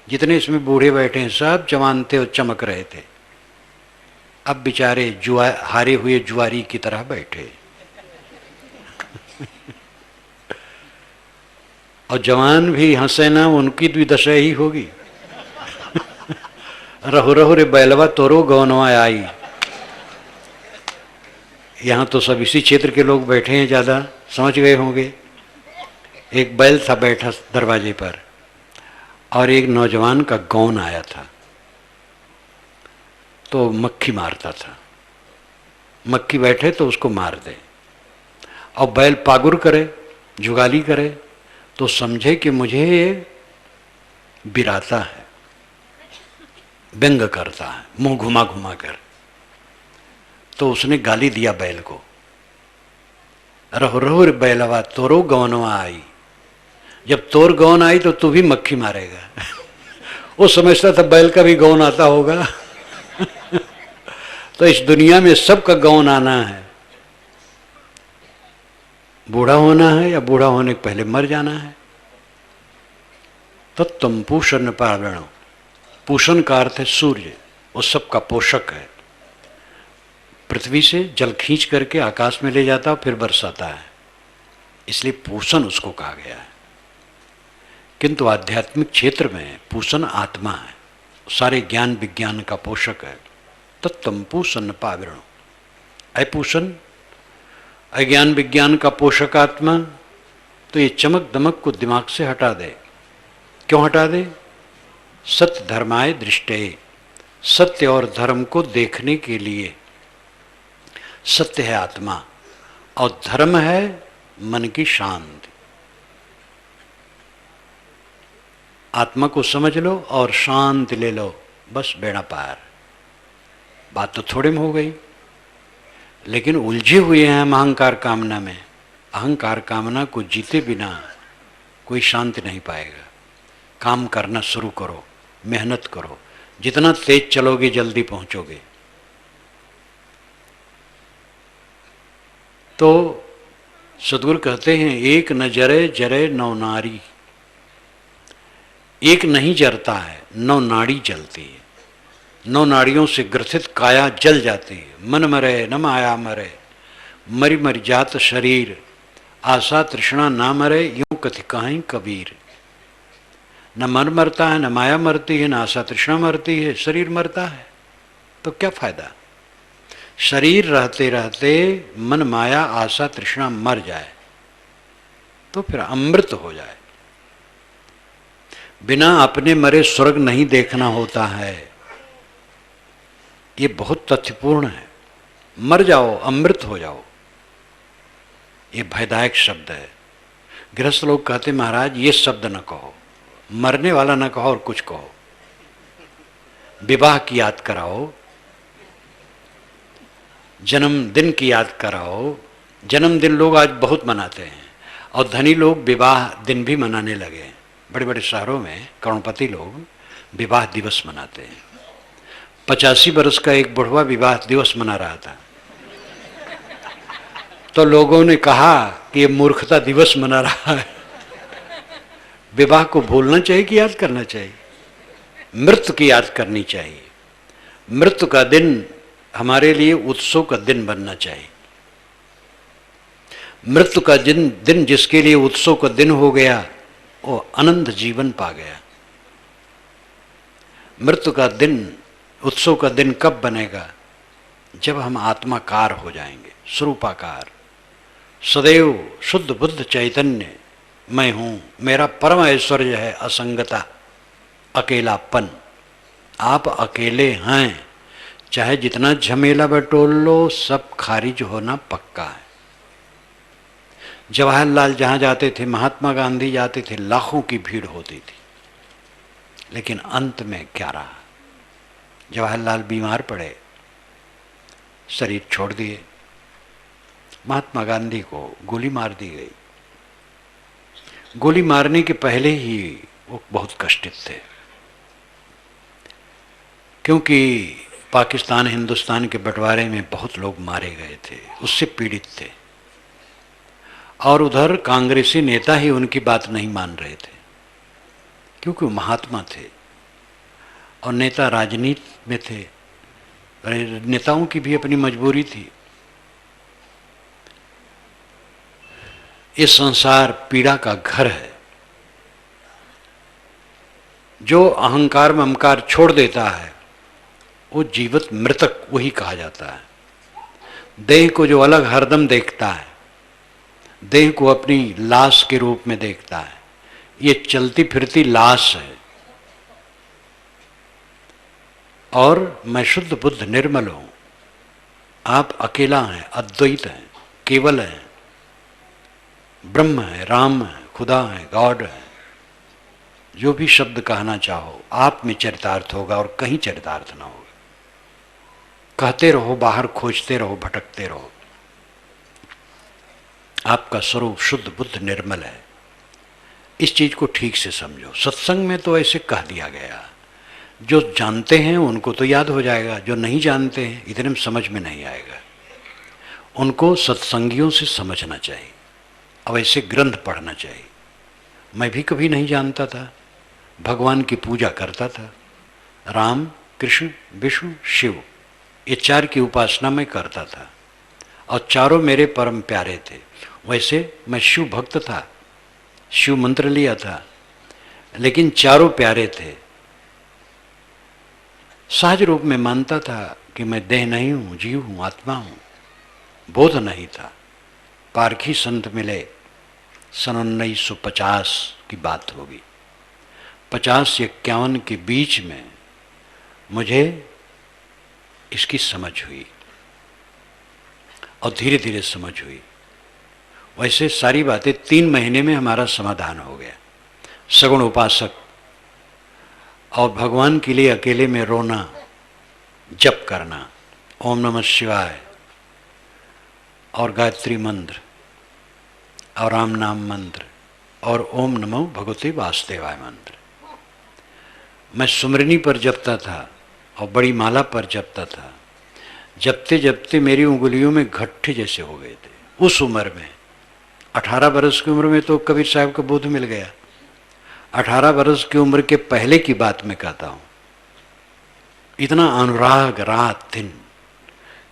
जितने इसमें बूढ़े बैठे हैं सब जवान थे और चमक रहे थे, अब बेचारे हारे हुए जुआरी की तरह बैठे। और जवान भी हंसे ना, उनकी भी दशा ही होगी। रहो रहो रे बैलवा तोरो गौनवा आई। यहाँ तो सब इसी क्षेत्र के लोग बैठे हैं, ज़्यादा समझ गए होंगे। एक बैल था बैठा दरवाजे पर, और एक नौजवान का गौन आया था, तो मक्खी मारता था। मक्खी बैठे तो उसको मार दे, और बैल पागुर करे, जुगाली करे, तो समझे कि मुझे ये बिराता है, व्यंग करता है, मुंह घुमा घुमा कर। तो उसने गाली दिया बैल को, रहो रहो रे बैलवा तोरो गौनवा आई। जब तोर गौन आई तो तू भी मक्खी मारेगा। वो समझता था बैल का भी गौन आता होगा। तो इस दुनिया में सबका गौन आना है, बूढ़ा होना है या बूढ़ा होने के पहले मर जाना है। तत्तम पूषण पाविरणो, पूषण का अर्थ है सूर्य, वो सबका पोषक है। पृथ्वी से जल खींच करके आकाश में ले जाता है, फिर बरसाता है, इसलिए पूषण उसको कहा गया है। किंतु आध्यात्मिक क्षेत्र में पूषण आत्मा है, सारे ज्ञान विज्ञान का पोषक है। तत्तम पूषण पाविरणो, अपूषण अज्ञान विज्ञान का पोषक आत्मा, तो ये चमक दमक को दिमाग से हटा दे। क्यों हटा दे? सत्य धर्माय दृष्टे, सत्य और धर्म को देखने के लिए। सत्य है आत्मा और धर्म है मन की शांति। आत्मा को समझ लो और शांति ले लो, बस बेड़ा पार। बात तो थोड़े में हो गई, लेकिन उलझे हुए हैं हम अहंकार कामना में। अहंकार कामना को जीते बिना कोई शांति नहीं पाएगा। काम करना शुरू करो, मेहनत करो, जितना तेज चलोगे जल्दी पहुंचोगे। तो सद्गुरु कहते हैं, एक न जरे जरे नौ नारी। एक नहीं जरता है, 9 नाड़ी जलती है। 9 नाड़ियों से ग्रथित काया जल जाती है। मन मरे न माया मरे, मरी मर जात शरीर, आशा तृष्णा ना मरे, यूं कथि कहीं कबीर। न मन मरता है, न माया मरती है, न आशा तृष्णा मरती है, शरीर मरता है। तो क्या फायदा? शरीर रहते रहते मन माया आशा तृष्णा मर जाए तो फिर अमृत हो जाए। बिना अपने मरे स्वर्ग नहीं देखना होता है, ये बहुत तथ्यपूर्ण है। मर जाओ, अमृत हो जाओ, ये भयदायक शब्द है। गृहस्थ लोग कहते महाराज ये शब्द न कहो, मरने वाला न कहो और कुछ कहो। विवाह की याद कराओ, जन्मदिन की याद कराओ। जन्मदिन लोग आज बहुत मनाते हैं और धनी लोग विवाह दिन भी मनाने लगे। बड़े बड़े शहरों में करोड़पति लोग विवाह दिवस मनाते हैं। 85 वर्ष का एक बुढ़वा विवाह दिवस मना रहा था, तो लोगों ने कहा कि ये मूर्खता दिवस मना रहा है। विवाह को भूलना चाहिए कि याद करना चाहिए? मृत्यु की याद करनी चाहिए। मृत्यु का दिन हमारे लिए उत्सव का दिन बनना चाहिए। मृत्यु का दिन जिसके लिए उत्सव का दिन हो गया, वो अनंत जीवन पा गया। मृत्यु का दिन, उत्सव का दिन कब बनेगा? जब हम आत्माकार हो जाएंगे, स्वरूपाकार। सदैव शुद्ध बुद्ध चैतन्य मैं हूं, मेरा परम ऐश्वर्य है असंगता, अकेलापन। आप अकेले हैं, चाहे जितना झमेला बटोल लो, सब खारिज होना पक्का है। जवाहरलाल जहां जाते थे, महात्मा गांधी जाते थे, लाखों की भीड़ होती थी। लेकिन अंत में क्या रहा? जवाहरलाल बीमार पड़े, शरीर छोड़ दिए। महात्मा गांधी को गोली मार दी गई। गोली मारने के पहले ही वो बहुत कष्टित थे, क्योंकि पाकिस्तान हिंदुस्तान के बंटवारे में बहुत लोग मारे गए थे, उससे पीड़ित थे। और उधर कांग्रेसी नेता ही उनकी बात नहीं मान रहे थे, क्योंकि वो महात्मा थे और नेता राजनीति में थे। नेताओं की भी अपनी मजबूरी थी। ये संसार पीड़ा का घर है। जो अहंकार ममकार छोड़ देता है वो जीवित मृतक वही कहा जाता है। देह को जो अलग हरदम देखता है, देह को अपनी लाश के रूप में देखता है, ये चलती फिरती लाश है। और मैं शुद्ध बुद्ध निर्मल हूं, आप अकेला हैं, अद्वैत हैं, केवल हैं, ब्रह्म है, राम है, खुदा है, गॉड है। जो भी शब्द कहना चाहो आप में चरितार्थ होगा और कहीं चरितार्थ ना होगा। कहते रहो, बाहर खोजते रहो, भटकते रहो। आपका स्वरूप शुद्ध बुद्ध निर्मल है। इस चीज को ठीक से समझो। सत्संग में तो ऐसे कह दिया गया, जो जानते हैं उनको तो याद हो जाएगा, जो नहीं जानते हैं इतने में समझ में नहीं आएगा। उनको सत्संगियों से समझना चाहिए, अब ऐसे ग्रंथ पढ़ना चाहिए। मैं भी कभी नहीं जानता था, भगवान की पूजा करता था। राम, कृष्ण, विष्णु, शिव, ये चार की उपासना मैं करता था और चारों मेरे परम प्यारे थे। वैसे मैं शिव भक्त था, शिव मंत्र लिया था, लेकिन चारों प्यारे थे। सहज रूप में मानता था कि मैं देह नहीं हूं, जीव हूं, आत्मा हूं। बोध नहीं था। पारखी संत मिले, सन 1950 की बात होगी। 50 से 51 के बीच में मुझे इसकी समझ हुई और धीरे धीरे समझ हुई। वैसे सारी बातें 3 महीने में हमारा समाधान हो गया। सगुण उपासक और भगवान के लिए अकेले में रोना, जप करना, ओम नमः शिवाय और गायत्री मंत्र और राम नाम मंत्र और ओम नमो भगवते वासुदेवाय मंत्र। मैं सुमरनी पर जपता था और बड़ी माला पर जपता था। जपते जपते मेरी उंगलियों में गट्ठे जैसे हो गए थे। उस उम्र में 18 बरस की उम्र में तो कबीर साहब का बोध मिल गया। 18 बरस की उम्र के पहले की बात मैं कहता हूँ। इतना अनुराग, रात दिन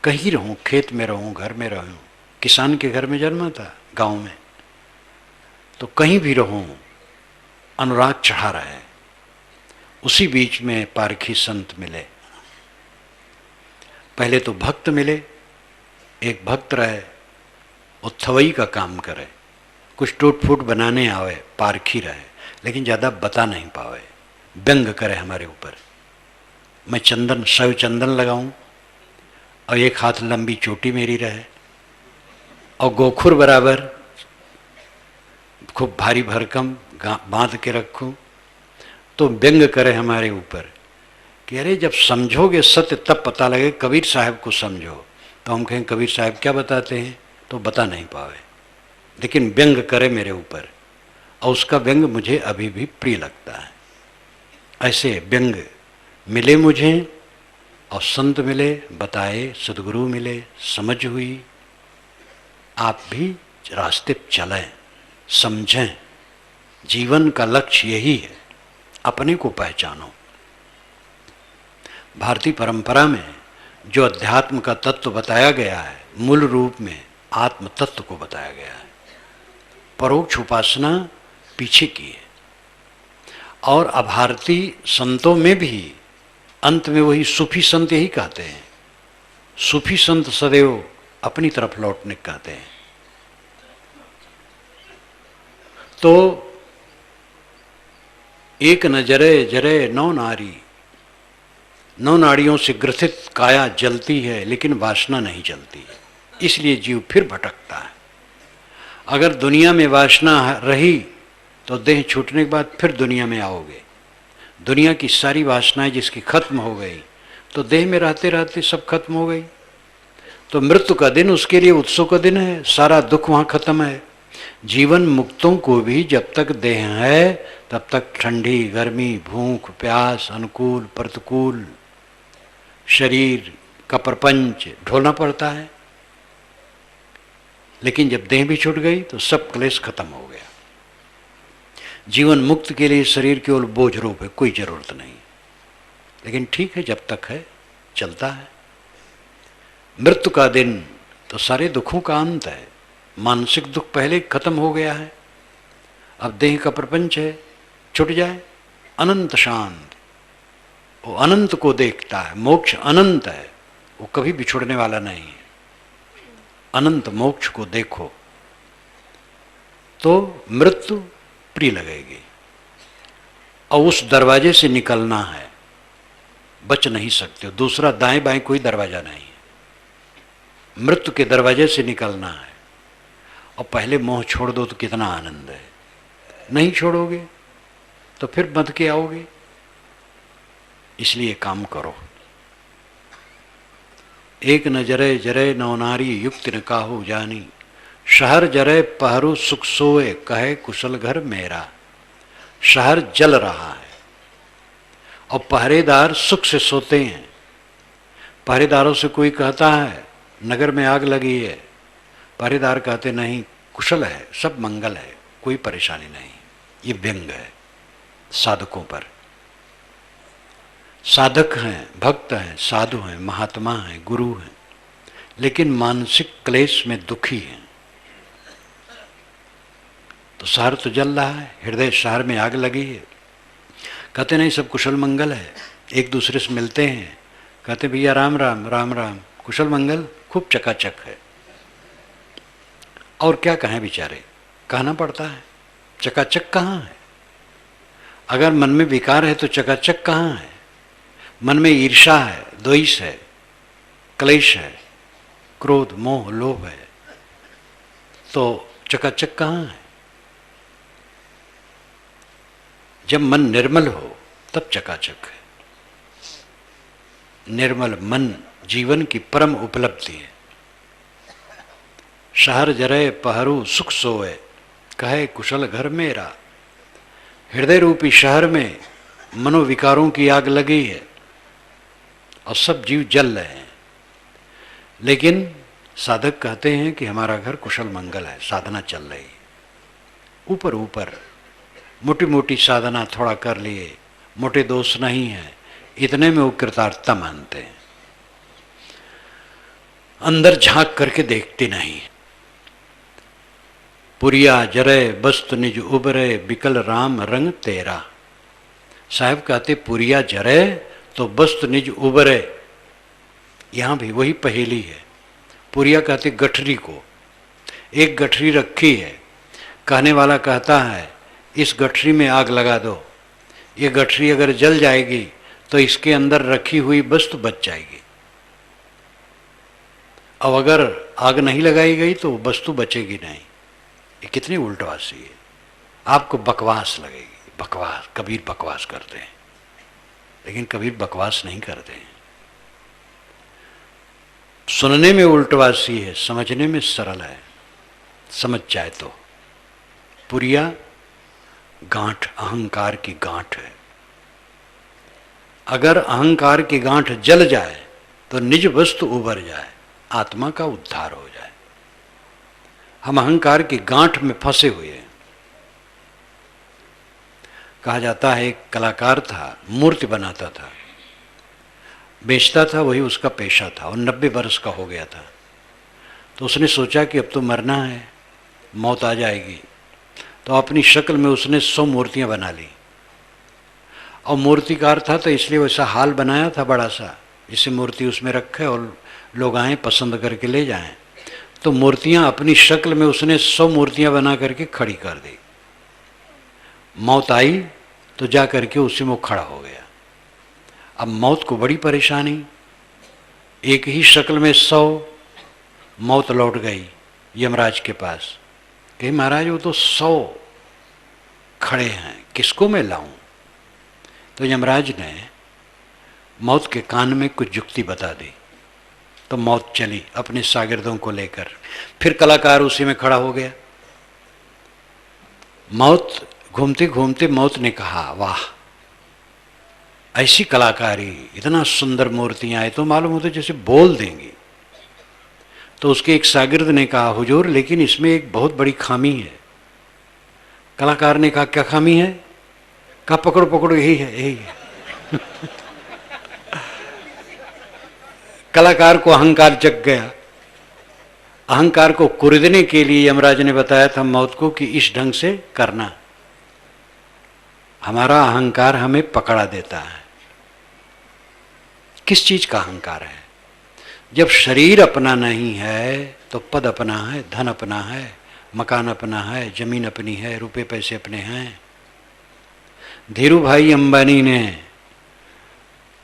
कहीं रहूँ, खेत में रहूँ, घर में रहूँ। किसान के घर में जन्मा था, गांव में, तो कहीं भी रहूँ अनुराग चढ़ा रहे। उसी बीच में पारखी संत मिले। पहले तो भक्त मिले। एक भक्त रहे, वो थवई का काम करे, कुछ टूट फूट बनाने आवे, पारखी रहे, लेकिन ज़्यादा बता नहीं पावे, व्यंग करे हमारे ऊपर। मैं चंदन, शव चंदन लगाऊं और एक हाथ लंबी चोटी मेरी रहे और गोखुर बराबर खूब भारी भरकम बांध के रखूं, तो व्यंग करे हमारे ऊपर कि अरे जब समझोगे सत्य तब पता लगे। कबीर साहब को समझो, तो हम कहें कबीर साहब क्या बताते हैं, तो बता नहीं पावे, लेकिन व्यंग करे मेरे ऊपर और उसका व्यंग मुझे अभी भी प्रिय लगता है। ऐसे व्यंग मिले मुझे और संत मिले, बताए, सदगुरु मिले, समझ हुई। आप भी रास्ते पर चलें, समझें। जीवन का लक्ष्य यही है, अपने को पहचानो। भारतीय परंपरा में जो अध्यात्म का तत्व बताया गया है, मूल रूप में आत्म तत्व को बताया गया है। परोक्ष उपासना पीछे की है। और अभारती संतों में भी अंत में वही सूफी संत यही कहते हैं। सूफी संत सदैव अपनी तरफ लौटने कहते हैं। तो एक न जरे जरे नौ नारी, 9 नाड़ियों से ग्रथित काया जलती है, लेकिन वासना नहीं जलती, इसलिए जीव फिर भटकता है। अगर दुनिया में वासना रही तो देह छूटने के बाद फिर दुनिया में आओगे। दुनिया की सारी वासनाएं जिसकी खत्म हो गई, तो देह में रहते रहते सब खत्म हो गई। तो मृत्यु का दिन उसके लिए उत्सव का दिन है, सारा दुख वहां खत्म है। जीवन मुक्तों को भी जब तक देह है तब तक ठंडी गर्मी, भूख प्यास, अनुकूल प्रतिकूल शरीर का प्रपंच ढोलना पड़ता है। लेकिन जब देह भी छूट गई तो सब क्लेश खत्म हो गया। जीवन मुक्त के लिए शरीर केवल बोझ रूप है, कोई जरूरत नहीं। लेकिन ठीक है, जब तक है चलता है। मृत्यु का दिन तो सारे दुखों का अंत है। मानसिक दुख पहले खत्म हो गया है, अब देह का प्रपंच है, छूट जाए अनंत शांत। वो अनंत को देखता है, मोक्ष अनंत है, वो कभी बिछुड़ने वाला नहीं है। अनंत मोक्ष को देखो तो मृत्यु प्रिय लगेगी, और उस दरवाजे से निकलना है, बच नहीं सकते। दूसरा दाएं बाएं कोई दरवाजा नहीं है, मृत्यु के दरवाजे से निकलना है। और पहले मोह छोड़ दो तो कितना आनंद है। नहीं छोड़ोगे तो फिर बंध के आओगे। इसलिए काम करो। एक न जरे जरे नौनारी युक्ति न काहू जानी, शहर जरे पहरू सुख सोए कहे कुशल घर मेरा। शहर जल रहा है और पहरेदार सुख से सोते हैं। पहरेदारों से कोई कहता है नगर में आग लगी है, पहरेदार कहते नहीं, कुशल है, सब मंगल है, कोई परेशानी नहीं। ये व्यंग है साधकों पर। साधक हैं, भक्त हैं, साधु हैं, महात्मा हैं, गुरु हैं, लेकिन मानसिक क्लेश में दुखी हैं। तो शहर तो जल रहा है, हृदय शहर में आग लगी है। कहते नहीं सब कुशल मंगल है, एक दूसरे से मिलते हैं, कहते भैया राम राम राम राम, कुशल मंगल, खूब चकाचक है। और क्या कहें बेचारे, कहना पड़ता है। चकाचक कहाँ है? अगर मन में विकार है तो चकाचक कहाँ है? मन में ईर्ष्या है, द्वेष है, क्लेश है, क्रोध मोह लोभ है, तो चकाचक कहाँ है? जब मन निर्मल हो तब चकाचक है। निर्मल मन जीवन की परम उपलब्धि है। शहर जरे पहरू सुख सोए कहे कुशल घर मेरा। हृदय रूपी शहर में मनोविकारों की आग लगी है और सब जीव जल रहे हैं। लेकिन साधक कहते हैं कि हमारा घर कुशल मंगल है, साधना चल रही है। ऊपर ऊपर मोटी मोटी साधना थोड़ा कर लिए, मोटे दोष नहीं है, इतने में वो कृतार्थता मानते हैं। अंदर झांक करके देखते नहीं। पुरिया जरे बस्त निज उबरे बिकल राम रंग तेरा। साहब कहते पुरिया जरे तो बस्त निज उबरे। यहां भी वही पहेली है। पुरिया कहते गठरी को। एक गठरी रखी है, कहने वाला कहता है इस गठरी में आग लगा दो, ये गठरी अगर जल जाएगी तो इसके अंदर रखी हुई वस्तु बच जाएगी। अब अगर आग नहीं लगाई गई तो वस्तु बचेगी नहीं। ये कितनी उल्टवासी है। आपको बकवास लगेगी, बकवास, कबीर बकवास करते हैं, लेकिन कबीर बकवास नहीं करते हैं। सुनने में उल्टवासी है, समझने में सरल है, समझ जाए तो। पुरिया गांठ, अहंकार की गांठ है। अगर अहंकार की गांठ जल जाए तो निज वस्तु उभर जाए, आत्मा का उद्धार हो जाए। हम अहंकार की गांठ में फंसे हुए हैं। कहा जाता है एक कलाकार था, मूर्ति बनाता था, बेचता था, वही उसका पेशा था, और 90 वर्ष का हो गया था। तो उसने सोचा कि अब तो मरना है, मौत आ जाएगी, तो अपनी शक्ल में उसने 100 मूर्तियां बना ली। और मूर्तिकार था तो इसलिए वैसा हाल बनाया था बड़ा सा, जिससे मूर्ति उसमें रखे और लोग आएँ पसंद करके ले जाएं। तो मूर्तियां अपनी शक्ल में उसने 100 मूर्तियां बना करके खड़ी कर दी। मौत आई तो जा करके उसी में खड़ा हो गया। अब मौत को बड़ी परेशानी, एक ही शक्ल में 100, मौत लौट गई यमराज के पास। कही महाराज वो तो 100 खड़े हैं, किसको मैं लाऊं? तो यमराज ने मौत के कान में कुछ जुक्ति बता दी, तो मौत चली अपने शागिर्दों को लेकर। फिर कलाकार उसी में खड़ा हो गया। मौत घूमते घूमते मौत ने कहा, वाह ऐसी कलाकारी, इतना सुंदर मूर्तियां हैं, तो मालूम होता जैसे बोल देंगी। तो उसके एक शागिर्द ने कहा, हुजूर लेकिन इसमें एक बहुत बड़ी खामी है। कलाकार ने कहा, क्या खामी है? कहा, पकड़ो पकड़ो, यही है यही है। कलाकार को अहंकार जग गया। अहंकार को कुरेदने के लिए यमराज ने बताया था मौत को कि इस ढंग से करना। हमारा अहंकार हमें पकड़ा देता है। किस चीज का अहंकार है? जब शरीर अपना नहीं है तो पद अपना है, धन अपना है, मकान अपना है, जमीन अपनी है, रुपए पैसे अपने हैं। धीरू भाई अंबानी ने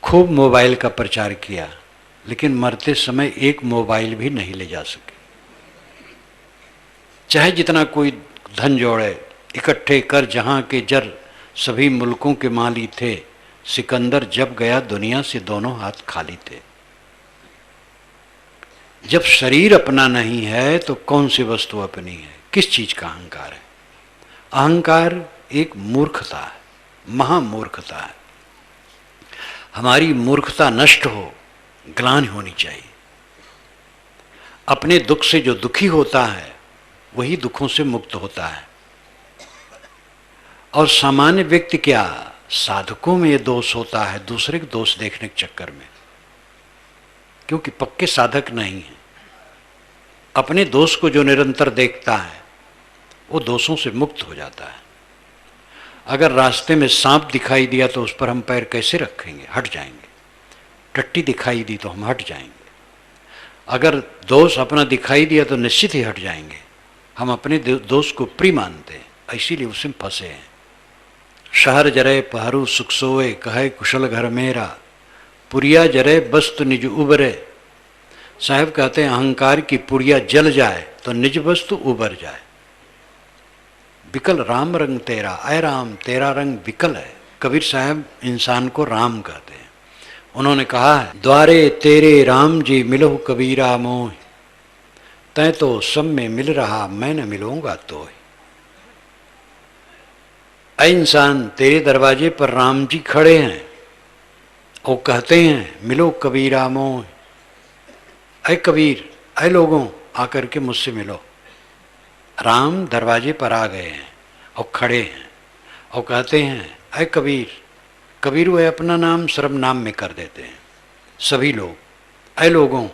खूब मोबाइल का प्रचार किया, लेकिन मरते समय एक मोबाइल भी नहीं ले जा सके। चाहे जितना कोई धन जोड़े, इकट्ठे कर जहां के जर सभी मुल्कों के माली थे, सिकंदर जब गया दुनिया से दोनों हाथ खाली थे। जब शरीर अपना नहीं है तो कौन सी वस्तु अपनी है? किस चीज का अहंकार है? अहंकार एक मूर्खता है, महामूर्खता है। हमारी मूर्खता नष्ट हो, ग्लानि होनी चाहिए। अपने दुख से जो दुखी होता है वही दुखों से मुक्त होता है। और सामान्य व्यक्ति क्या, साधकों में ये दोष होता है दूसरे के दोष देखने के चक्कर में, क्योंकि पक्के साधक नहीं है। अपने दोष को जो निरंतर देखता है वो दोषों से मुक्त हो जाता है। अगर रास्ते में सांप दिखाई दिया तो उस पर हम पैर कैसे रखेंगे? हट जाएंगे। टट्टी दिखाई दी तो हम हट जाएंगे। अगर दोष अपना दिखाई दिया तो निश्चित ही हट जाएंगे। हम अपने दोष को प्रिय मानते हैं, इसीलिए उसमें फंसे हैं। शहर जरे पहरू सुख सोए, कहे कुशल घर मेरा, पुरिया जरे वस्तु निज उबरे। साहब कहते हैं अहंकार की पुड़िया जल जाए तो निज वस्तु उबर जाए। विकल राम रंग तेरा, अय राम तेरा रंग विकल है। कबीर साहब इंसान को राम कहते हैं। उन्होंने कहा है, द्वारे तेरे राम जी मिलो कबीरा मोह, तै तो सब में मिल रहा मैं न मिलूंगा तो। अय इंसान, तेरे दरवाजे पर राम जी खड़े हैं और कहते हैं मिलो कबीरा मोह। अय कबीर, अय लोगों आकर के मुझसे मिलो। राम दरवाजे पर आ गए हैं और खड़े हैं और कहते हैं अय कबीर। कबीर वह अपना नाम सर्वनाम में कर देते हैं सभी लोग। अय लोगों,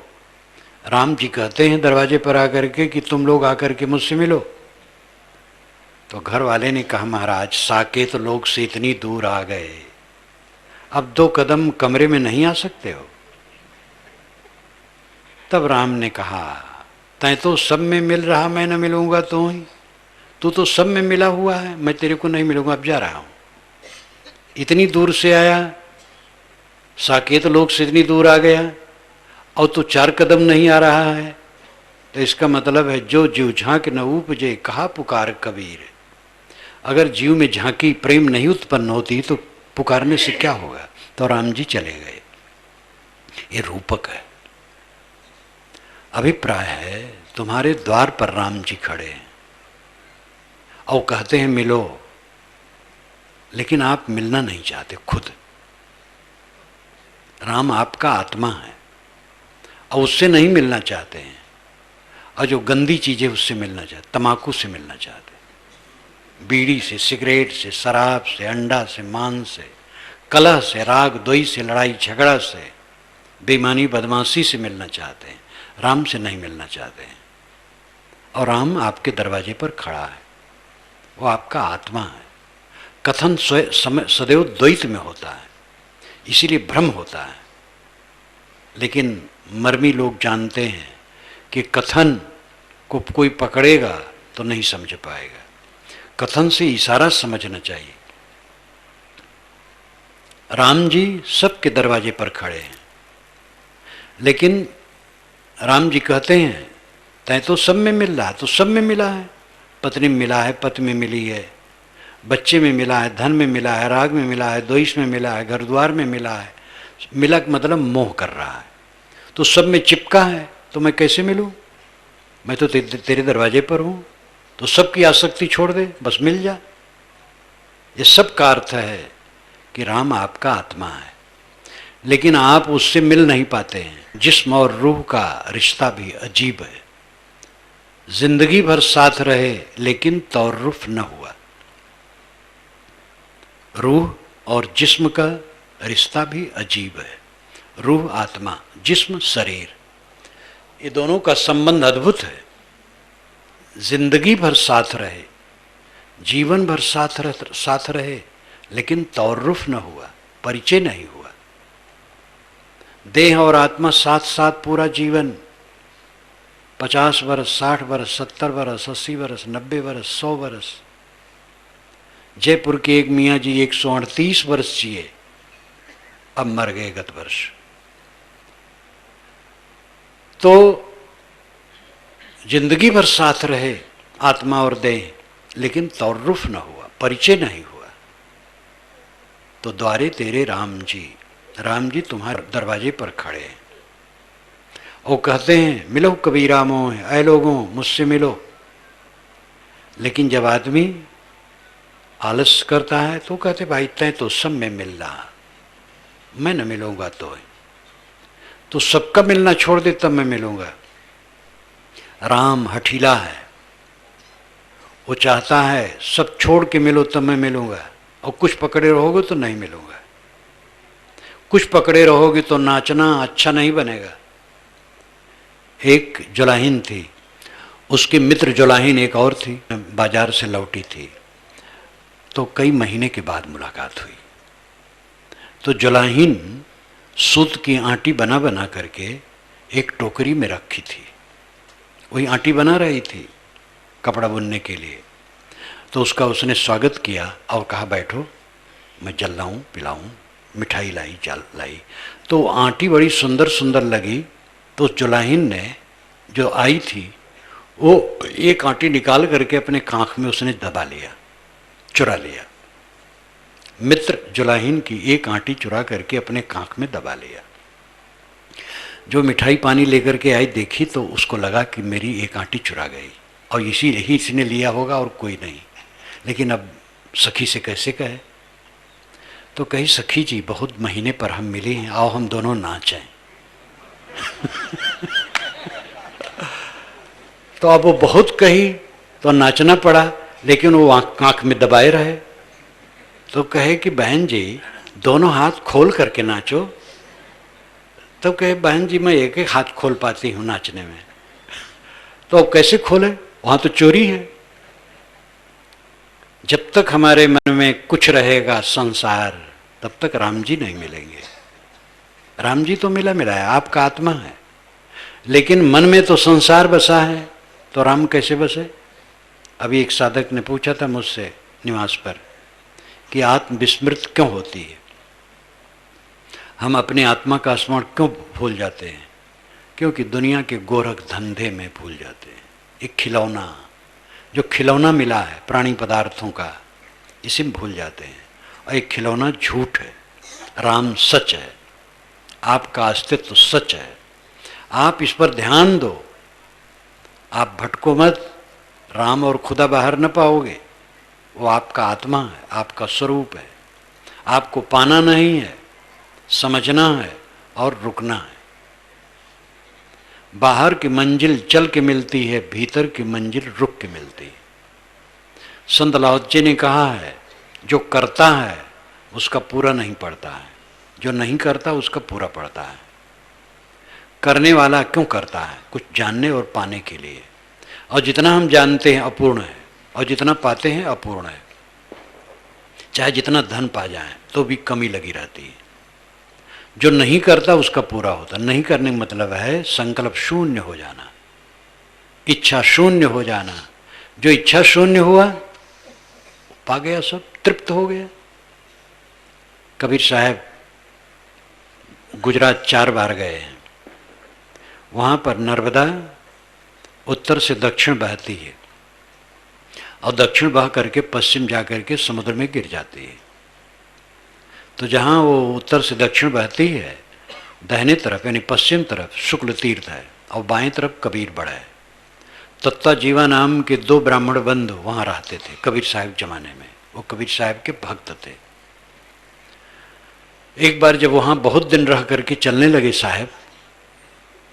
राम जी कहते हैं दरवाजे पर आकर के कि तुम लोग आकर के मुझसे मिलो। तो घर वाले ने कहा, महाराज साकेत लोग से इतनी दूर आ गए, अब 2 कदम कमरे में नहीं आ सकते हो? तब राम ने कहा, तै तो सब में मिल रहा मैं न मिलूंगा तो ही। तू तो सब में मिला हुआ है, मैं तेरे को नहीं मिलूंगा, अब जा रहा हूं। इतनी दूर से आया, साकेत लोग से इतनी दूर आ गया और तू 4 कदम नहीं आ रहा है, तो इसका मतलब है जो जीव झांक न उपजे, कहा पुकार कबीर। अगर जीव में झांकी प्रेम नहीं उत्पन्न होती तो पुकारने से क्या होगा? तो राम जी चले गए। ये रूपक है, अभिप्राय है। तुम्हारे द्वार पर राम जी खड़े हैं और कहते हैं मिलो, लेकिन आप मिलना नहीं चाहते खुद। राम आपका आत्मा है और उससे नहीं मिलना चाहते हैं, और जो गंदी चीजें उससे मिलना चाहते, तमाकू से मिलना चाहते, बीड़ी से, सिगरेट से, शराब से, अंडा से, मांस से, कलह से, राग द्वेष से, लड़ाई झगड़ा से, बेईमानी बदमाशी से मिलना चाहते हैं। राम से नहीं मिलना चाहते हैं। और राम आपके दरवाजे पर खड़ा है, वो आपका आत्मा है। कथन सदैव द्वैत में होता है, इसीलिए भ्रम होता है। लेकिन मर्मी लोग जानते हैं कि कथन को कोई पकड़ेगा तो नहीं समझ पाएगा, कथन से इशारा समझना चाहिए। राम जी सबके दरवाजे पर खड़े हैं, लेकिन राम जी कहते हैं तय तो सब में मिल रहा है, तो सब में मिला है। पत्नी में मिला है, पति में मिली है, बच्चे में मिला है, धन में मिला है, राग में मिला है, द्वेष में मिला है, घर द्वार में मिला है। मिला मतलब मोह कर रहा है, तो सब में चिपका है, तो मैं कैसे मिलूं? मैं तो तेरे दरवाजे पर हूं, तो सबकी आसक्ति छोड़ दे, बस मिल जा। ये सब का अर्थ है कि राम आपका आत्मा है, लेकिन आप उससे मिल नहीं पाते हैं। जिस्म और रूह का रिश्ता भी अजीब है। जिंदगी भर साथ रहे लेकिन तौर्रुफ न हुआ। रूह और जिस्म का रिश्ता भी अजीब है। रूह आत्मा, जिस्म शरीर, ये दोनों का संबंध अद्भुत है। जिंदगी भर साथ रहे, जीवन भर साथ रहे, लेकिन तौर्रुफ न हुआ, परिचय नहीं हुआ। देह और आत्मा साथ साथ पूरा जीवन, 50 वर्ष, 60 वर्ष, 70 वर्ष, 80 वर्ष, 90 वर्ष, 100 वर्ष। जयपुर के एक मियाँ जी 138 वर्ष जिए, अब मर गए गत वर्ष। तो जिंदगी भर साथ रहे आत्मा और देह, लेकिन तौर्रुफ न हुआ, परिचय नहीं हुआ। तो द्वारे तेरे राम जी तुम्हारे दरवाजे पर खड़े हैं। वो कहते हैं मिलो कबीरा मोह, ऐ लोगों मुझसे मिलो। लेकिन जब आदमी आलस करता है तो कहते भाई तय तो सब में मिल रहा, मैं न मिलूंगा तो सबका मिलना छोड़ दे तब मैं मिलूंगा। राम हठीला है, वो चाहता है सब छोड़ के मिलो तब मैं मिलूंगा, और कुछ पकड़े रहोगे तो नहीं मिलूंगा। कुछ पकड़े रहोगे तो नाचना अच्छा नहीं बनेगा। एक जुलाहिन थी, उसकी मित्र जुलाहिन एक और थी, बाजार से लौटी थी, तो कई महीने के बाद मुलाकात हुई। तो जुलाहिन सूत की आटी बना बना करके एक टोकरी में रखी थी, वही आटी बना रही थी कपड़ा बुनने के लिए। तो उसका उसने स्वागत किया और कहा बैठो, मैं जल लाऊं पिलाऊं। मिठाई लाई, जल लाई। तो आटी बड़ी सुंदर सुंदर लगी, तो जुलाहिन ने जो आई थी वो एक आटी निकाल करके अपने कांख में उसने दबा लिया, चुरा लिया। मित्र जुलाहिन की एक आटी चुरा करके अपने कांख में दबा लिया। जो मिठाई पानी लेकर के आई देखी तो उसको लगा कि मेरी एक आटी चुरा गई, और इसी ही इसने लिया होगा और कोई नहीं। लेकिन अब सखी से कैसे कहे? तो कही सखी जी बहुत महीने पर हम मिले हैं, आओ हम दोनों नाचें। तो अब वो बहुत कही तो नाचना पड़ा, लेकिन वो आंख में दबाए रहे। तो कहे कि बहन जी दोनों हाथ खोल करके नाचो। तो कहे बहन जी मैं एक एक हाथ खोल पाती हूँ नाचने में। तो अब कैसे खोले, वहां तो चोरी है। जब तक हमारे मन में कुछ रहेगा संसार, तब तक राम जी नहीं मिलेंगे। राम जी तो मिला है, आपका आत्मा है, लेकिन मन में तो संसार बसा है, तो राम कैसे बसे? अभी एक साधक ने पूछा था मुझसे निवास पर कि आत्म विस्मृत क्यों होती है, हम अपने आत्मा का स्मरण क्यों भूल जाते हैं? क्योंकि दुनिया के गोरख धंधे में भूल जाते हैं। एक खिलौना, जो खिलौना मिला है प्राणी पदार्थों का, इसे भूल जाते हैं। और एक खिलौना झूठ है, राम सच है, आपका अस्तित्व सच है। आप इस पर ध्यान दो, आप भटको मत। राम और खुदा बाहर न पाओगे, वो आपका आत्मा है, आपका स्वरूप है। आपको पाना नहीं है, समझना है और रुकना है। बाहर की मंजिल चल के मिलती है, भीतर की मंजिल रुक के मिलती है। संत लाओत्से ने कहा है जो करता है उसका पूरा नहीं पड़ता है, जो नहीं करता उसका पूरा पड़ता है। करने वाला क्यों करता है? कुछ जानने और पाने के लिए। और जितना हम जानते हैं अपूर्ण है, और जितना पाते हैं अपूर्ण है। चाहे जितना धन पा जाए तो भी कमी लगी रहती है। जो नहीं करता उसका पूरा होता। नहीं करने का मतलब है संकल्प शून्य हो जाना, इच्छा शून्य हो जाना। जो इच्छा शून्य हुआ पा गया, सब तृप्त हो गया। कबीर साहब गुजरात 4 बार गए हैं। वहाँ पर नर्मदा उत्तर से दक्षिण बहती है और दक्षिण बह करके पश्चिम जा करके समुद्र में गिर जाती है। तो जहाँ वो उत्तर से दक्षिण बहती है, दाहिने तरफ यानी पश्चिम तरफ शुक्ल तीर्थ है और बाएं तरफ कबीर बड़ा है। तत्ता जीवा नाम के 2 ब्राह्मण बंधु वहाँ रहते थे कबीर साहब जमाने में। वो कबीर साहब के भक्त थे। एक बार जब वहाँ बहुत दिन रह करके चलने लगे साहब,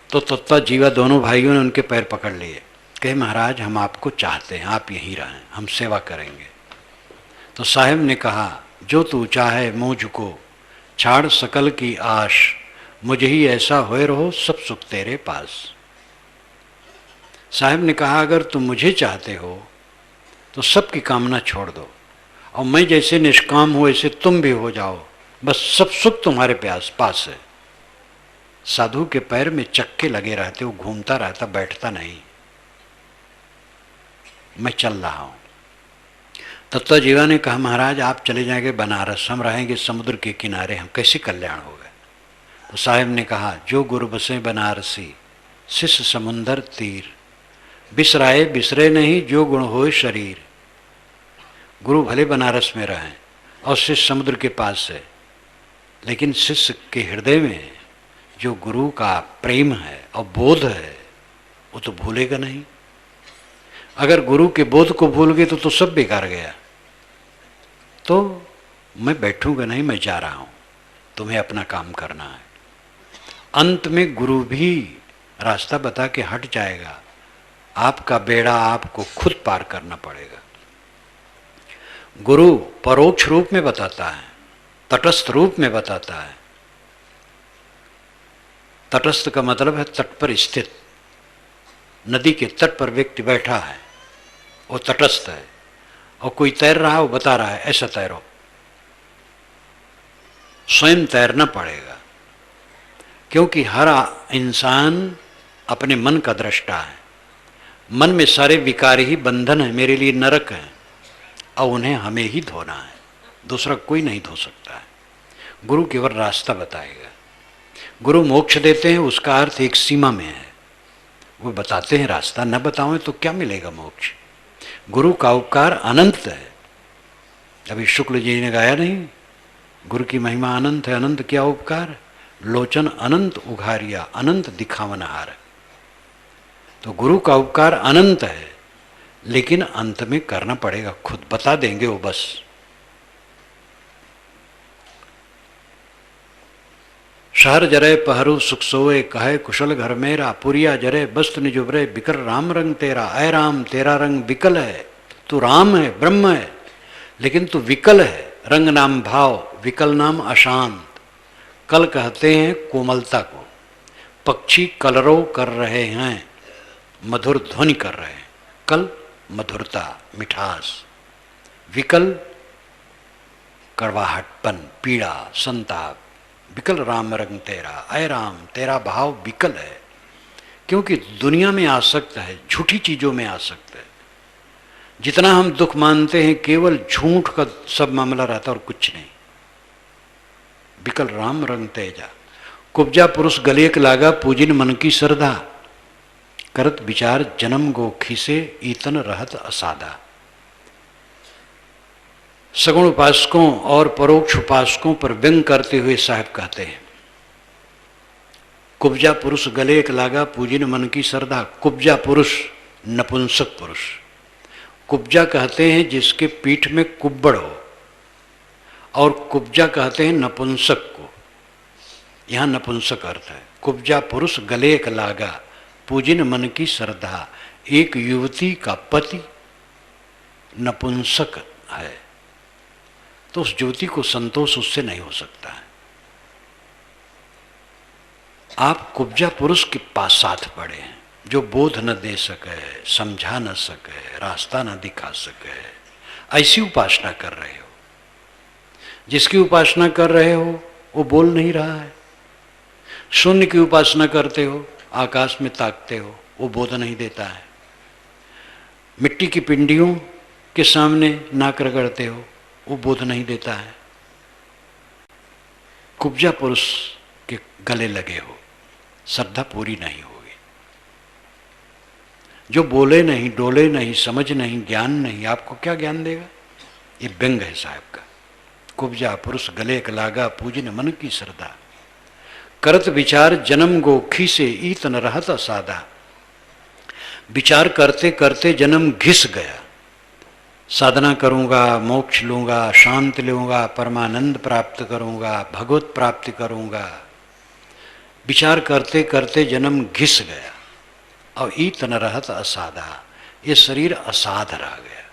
तो तत्ता जीवा दोनों भाइयों ने उनके पैर पकड़ लिए। कहे महाराज हम आपको चाहते हैं, आप यहीं रहें, हम सेवा करेंगे। तो साहब ने कहा जो तू चाहे मुझको, छाड़ सकल की आश, मुझे ही ऐसा होए रहो सब सुख तेरे पास। साहब ने कहा अगर तुम मुझे चाहते हो तो सबकी कामना छोड़ दो, और मैं जैसे निष्काम हूँ ऐसे तुम भी हो जाओ, बस सब सुख तुम्हारे पास है। साधु के पैर में चक्के लगे रहते, वो घूमता रहता, बैठता नहीं। मैं चल रहा हूँ। तत्व जीवा ने कहा महाराज आप चले जाएंगे बनारस, हम रहेंगे समुद्र के किनारे, हम कैसे कल्याण होगा। तो साहब ने कहा जो गुरु बसे बनारसी, शिष्य समुंदर तीर, बिसराए बिसरे नहीं जो गुण होए शरीर। गुरु भले बनारस में रहें और शिष्य समुद्र के पास है, लेकिन शिष्य के हृदय में जो गुरु का प्रेम है और बोध है वो तो भूलेगा नहीं। अगर गुरु के बोध को भूल गए तो सब बेकार गया। तो मैं बैठूंगा नहीं, मैं जा रहा हूं, तुम्हें अपना काम करना है। अंत में गुरु भी रास्ता बता के हट जाएगा, आपका बेड़ा आपको खुद पार करना पड़ेगा। गुरु परोक्ष रूप में बताता है, तटस्थ रूप में बताता है। तटस्थ का मतलब है तट पर स्थित। नदी के तट पर व्यक्ति बैठा है, वो तटस्थ है, और कोई तैर रहा है वो बता रहा है ऐसा तैरो। स्वयं तैरना पड़ेगा, क्योंकि हर इंसान अपने मन का दृष्टा है। मन में सारे विकार ही बंधन है, मेरे लिए नरक है, और उन्हें हमें ही धोना है, दूसरा कोई नहीं धो सकता है। गुरु केवल रास्ता बताएगा। गुरु मोक्ष देते हैं, उसका अर्थ एक सीमा में है, वो बताते हैं रास्ता। न बताओ तो क्या मिलेगा मोक्ष। गुरु का उपकार अनंत है। अभी शुक्ल जी ने गाया नहीं, गुरु की महिमा अनंत है, अनंत क्या उपकार, लोचन अनंत उघारिया, अनंत दिखावनहार। तो गुरु का उपकार अनंत है, लेकिन अंत में करना पड़ेगा, खुद बता देंगे वो बस। शहर जरे पहरू सुख सोए, कहे कुशल घर मेरा, पुरिया जरे बस्त निजुबरे, बिकर राम रंग तेरा। ऐ राम तेरा रंग विकल है, तू राम है ब्रह्म है, लेकिन तू विकल है। रंग नाम भाव, विकल नाम अशांत। कल कहते हैं कोमलता को, पक्षी कलरव कर रहे हैं, मधुर ध्वनि कर रहे हैं। कल मधुरता, मिठास, विकल कड़वाहटपन, पीड़ा, संताप। विकल राम रंग तेरा, ऐ राम तेरा भाव विकल है, क्योंकि दुनिया में आसक्त है, झूठी चीजों में आसक्त है। जितना हम दुख मानते हैं केवल झूठ का सब मामला रहता और कुछ नहीं। विकल राम रंग तेजा, कुब्जा पुरुष गलेक लागा, पूजिन मन की श्रद्धा, करत विचार जन्म गो खीसे, ईतन रहत असादा। सगुण उपासकों और परोक्ष उपासकों पर व्यंग करते हुए साहब कहते हैं, कुब्जा पुरुष गले एक लागा, पूजिन मन की श्रद्धा। कुब्जा पुरुष नपुंसक पुरुष। कुब्जा कहते हैं जिसके पीठ में कुब्बड़ हो, और कुब्जा कहते हैं नपुंसक को। यहां नपुंसक अर्थ है। कुब्जा पुरुष गले एक लागा, पूजिन मन की श्रद्धा। एक युवती का पति नपुंसक है, तो उस युवती को संतोष उससे नहीं हो सकता है। आप कुब्जा पुरुष के पास साथ पड़े हैं, जो बोध न दे सके, समझा न सके, रास्ता न दिखा सके, ऐसी उपासना कर रहे हो। जिसकी उपासना कर रहे हो वो बोल नहीं रहा है। शून्य की उपासना करते हो, आकाश में ताकते हो, वो बोध नहीं देता है। मिट्टी की पिंडियों के सामने नाक रगड़ते हो, वो बोध नहीं देता है। कुब्जा पुरुष के गले लगे हो, श्रद्धा पूरी नहीं होगी। जो बोले नहीं, डोले नहीं, समझ नहीं, ज्ञान नहीं, आपको क्या ज्ञान देगा? ये व्यंग है साहब का। कुब्जा पुरुष गले क लागा, पूजन मन की श्रद्धा, करत विचार जन्म गोखी से ईत न रहत असादा। विचार करते करते जन्म घिस गया। साधना करूंगा, मोक्ष लूंगा, शांति लूंगा, परमानंद प्राप्त करूंगा, भगवत प्राप्ति करूंगा। विचार करते करते जन्म घिस गया और ईत न रहत असाधा, ये शरीर असाध रह गया।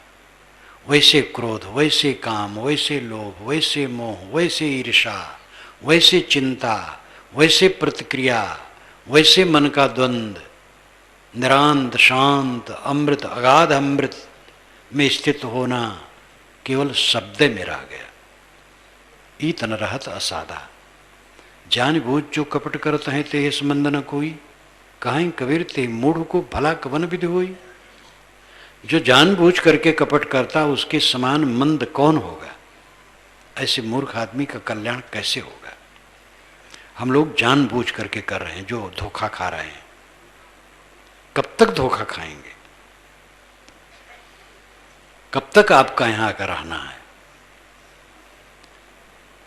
वैसे क्रोध, वैसे काम, वैसे लोभ, वैसे मोह, वैसे ईर्षा, वैसे चिंता, वैसे प्रतिक्रिया, वैसे मन का द्वंद्व, निरांत शांत अमृत अगाध अमृत में स्थित होना केवल शब्द में रह गया। ईत न रहत असाधा, जान बूझ जो कपट करत हैं ते संबंध न कोई, कहीं कबीर ते मूढ़ को भला कवन विधि होई। जो जानबूझ करके कपट करता उसके समान मंद कौन होगा? ऐसे मूर्ख आदमी का कल्याण कैसे होगा? हम लोग जानबूझ करके कर रहे हैं, जो धोखा खा रहे हैं। कब तक धोखा खाएंगे? कब तक आपका यहां आकर रहना है?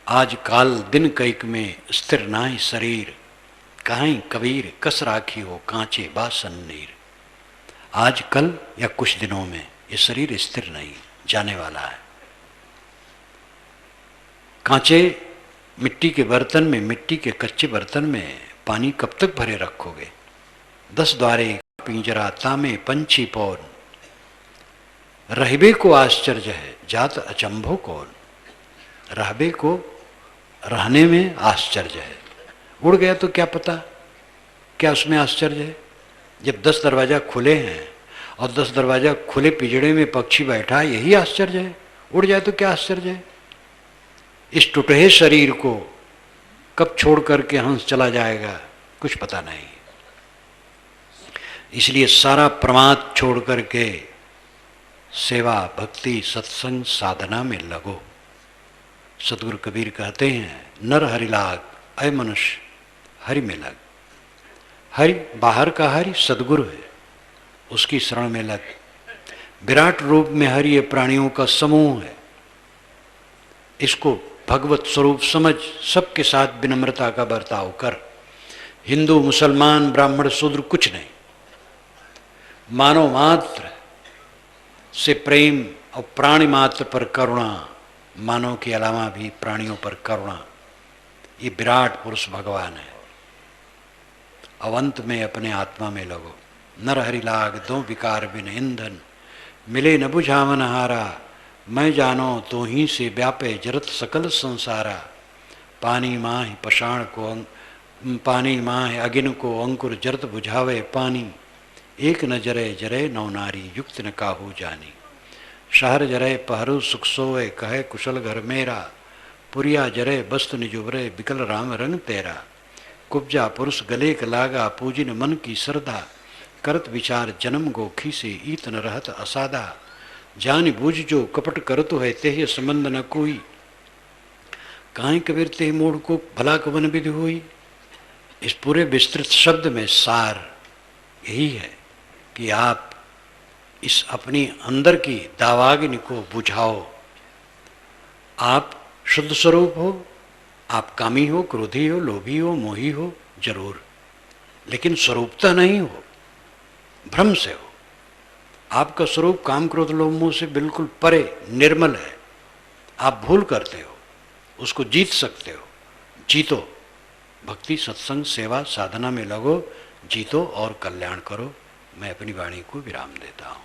आज काल दिन कैक में स्थिर नाहि शरीर, कहीं कबीर कस राखी हो कांचे बासन नीर। आज कल या कुछ दिनों में ये शरीर स्थिर नहीं, जाने वाला है। कांचे मिट्टी के बर्तन में, मिट्टी के कच्चे बर्तन में पानी कब तक भरे रखोगे? 10 द्वारे पिंजरा तामे पंछी पौन, रहबे को आश्चर्य है जात अचंभो कौन। रहबे को रहने में आश्चर्य है, उड़ गया तो क्या पता क्या उसमें आश्चर्य है? जब 10 दरवाजा खुले हैं और 10 दरवाजा खुले पिंजड़े में पक्षी बैठा, यही आश्चर्य है। उड़ जाए तो क्या आश्चर्य है? इस टूटे शरीर को कब छोड़ करके हंस चला जाएगा कुछ पता नहीं। इसलिए सारा प्रमाद छोड़ करके सेवा, भक्ति, सत्संग, साधना में लगो। सतगुरु कबीर कहते हैं, नर हरि लाग, अय मनुष्य हरि में लग। हरि बाहर का हरि सदगुरु है, उसकी शरण में लग। विराट रूप में हरि ये प्राणियों का समूह है, इसको भगवत स्वरूप समझ, सबके साथ विनम्रता का बर्ताव कर। हिंदू, मुसलमान, ब्राह्मण, शूद्र कुछ नहीं, मानव मात्र से प्रेम और प्राणी मात्र पर करुणा, मानव के अलावा भी प्राणियों पर करुणा, ये विराट पुरुष भगवान है। अवंत में अपने आत्मा में लगो। नर हरि लाग दो विकार बिन ईंधन, मिले न बुझावन हारा, मैं जानो तो ही से व्यापे जरत सकल संसारा। पानी माह पषाण को, पानी माह अगिन को अंकुर जरत बुझावे पानी। एक न जरे जरे नौ नारी, युक्त न काहू जानी। शहर जरे पहरू सुख सोए, कहे कुशल घर मेरा। पुरिया जरे बस्त निजुबरे, बिकल राम रंग तेरा। कुब्जा पुरुष गले क लागा, पूजिन मन की श्रद्धा। करत विचार जन्म गोखी से, ईत न रहत असादा। जान बूझ जो कपट करतु है, तेह संबंध न कोई। काहे कबीर ते मूढ़ को भला कवन विधि हुई। इस पूरे विस्तृत शब्द में सार यही है कि आप इस अपनी अंदर की दावाग्नि को बुझाओ। आप शुद्ध स्वरूप हो, आप कामी हो, क्रोधी हो, लोभी हो, मोही हो जरूर, लेकिन स्वरूपता नहीं हो, भ्रम से हो। आपका स्वरूप काम, क्रोध, लोभ, मोह से बिल्कुल परे, निर्मल है। आप भूल करते हो, उसको जीत सकते हो। जीतो, भक्ति, सत्संग, सेवा, साधना में लगो, जीतो और कल्याण करो। मैं अपनी वाणी को विराम देता हूँ।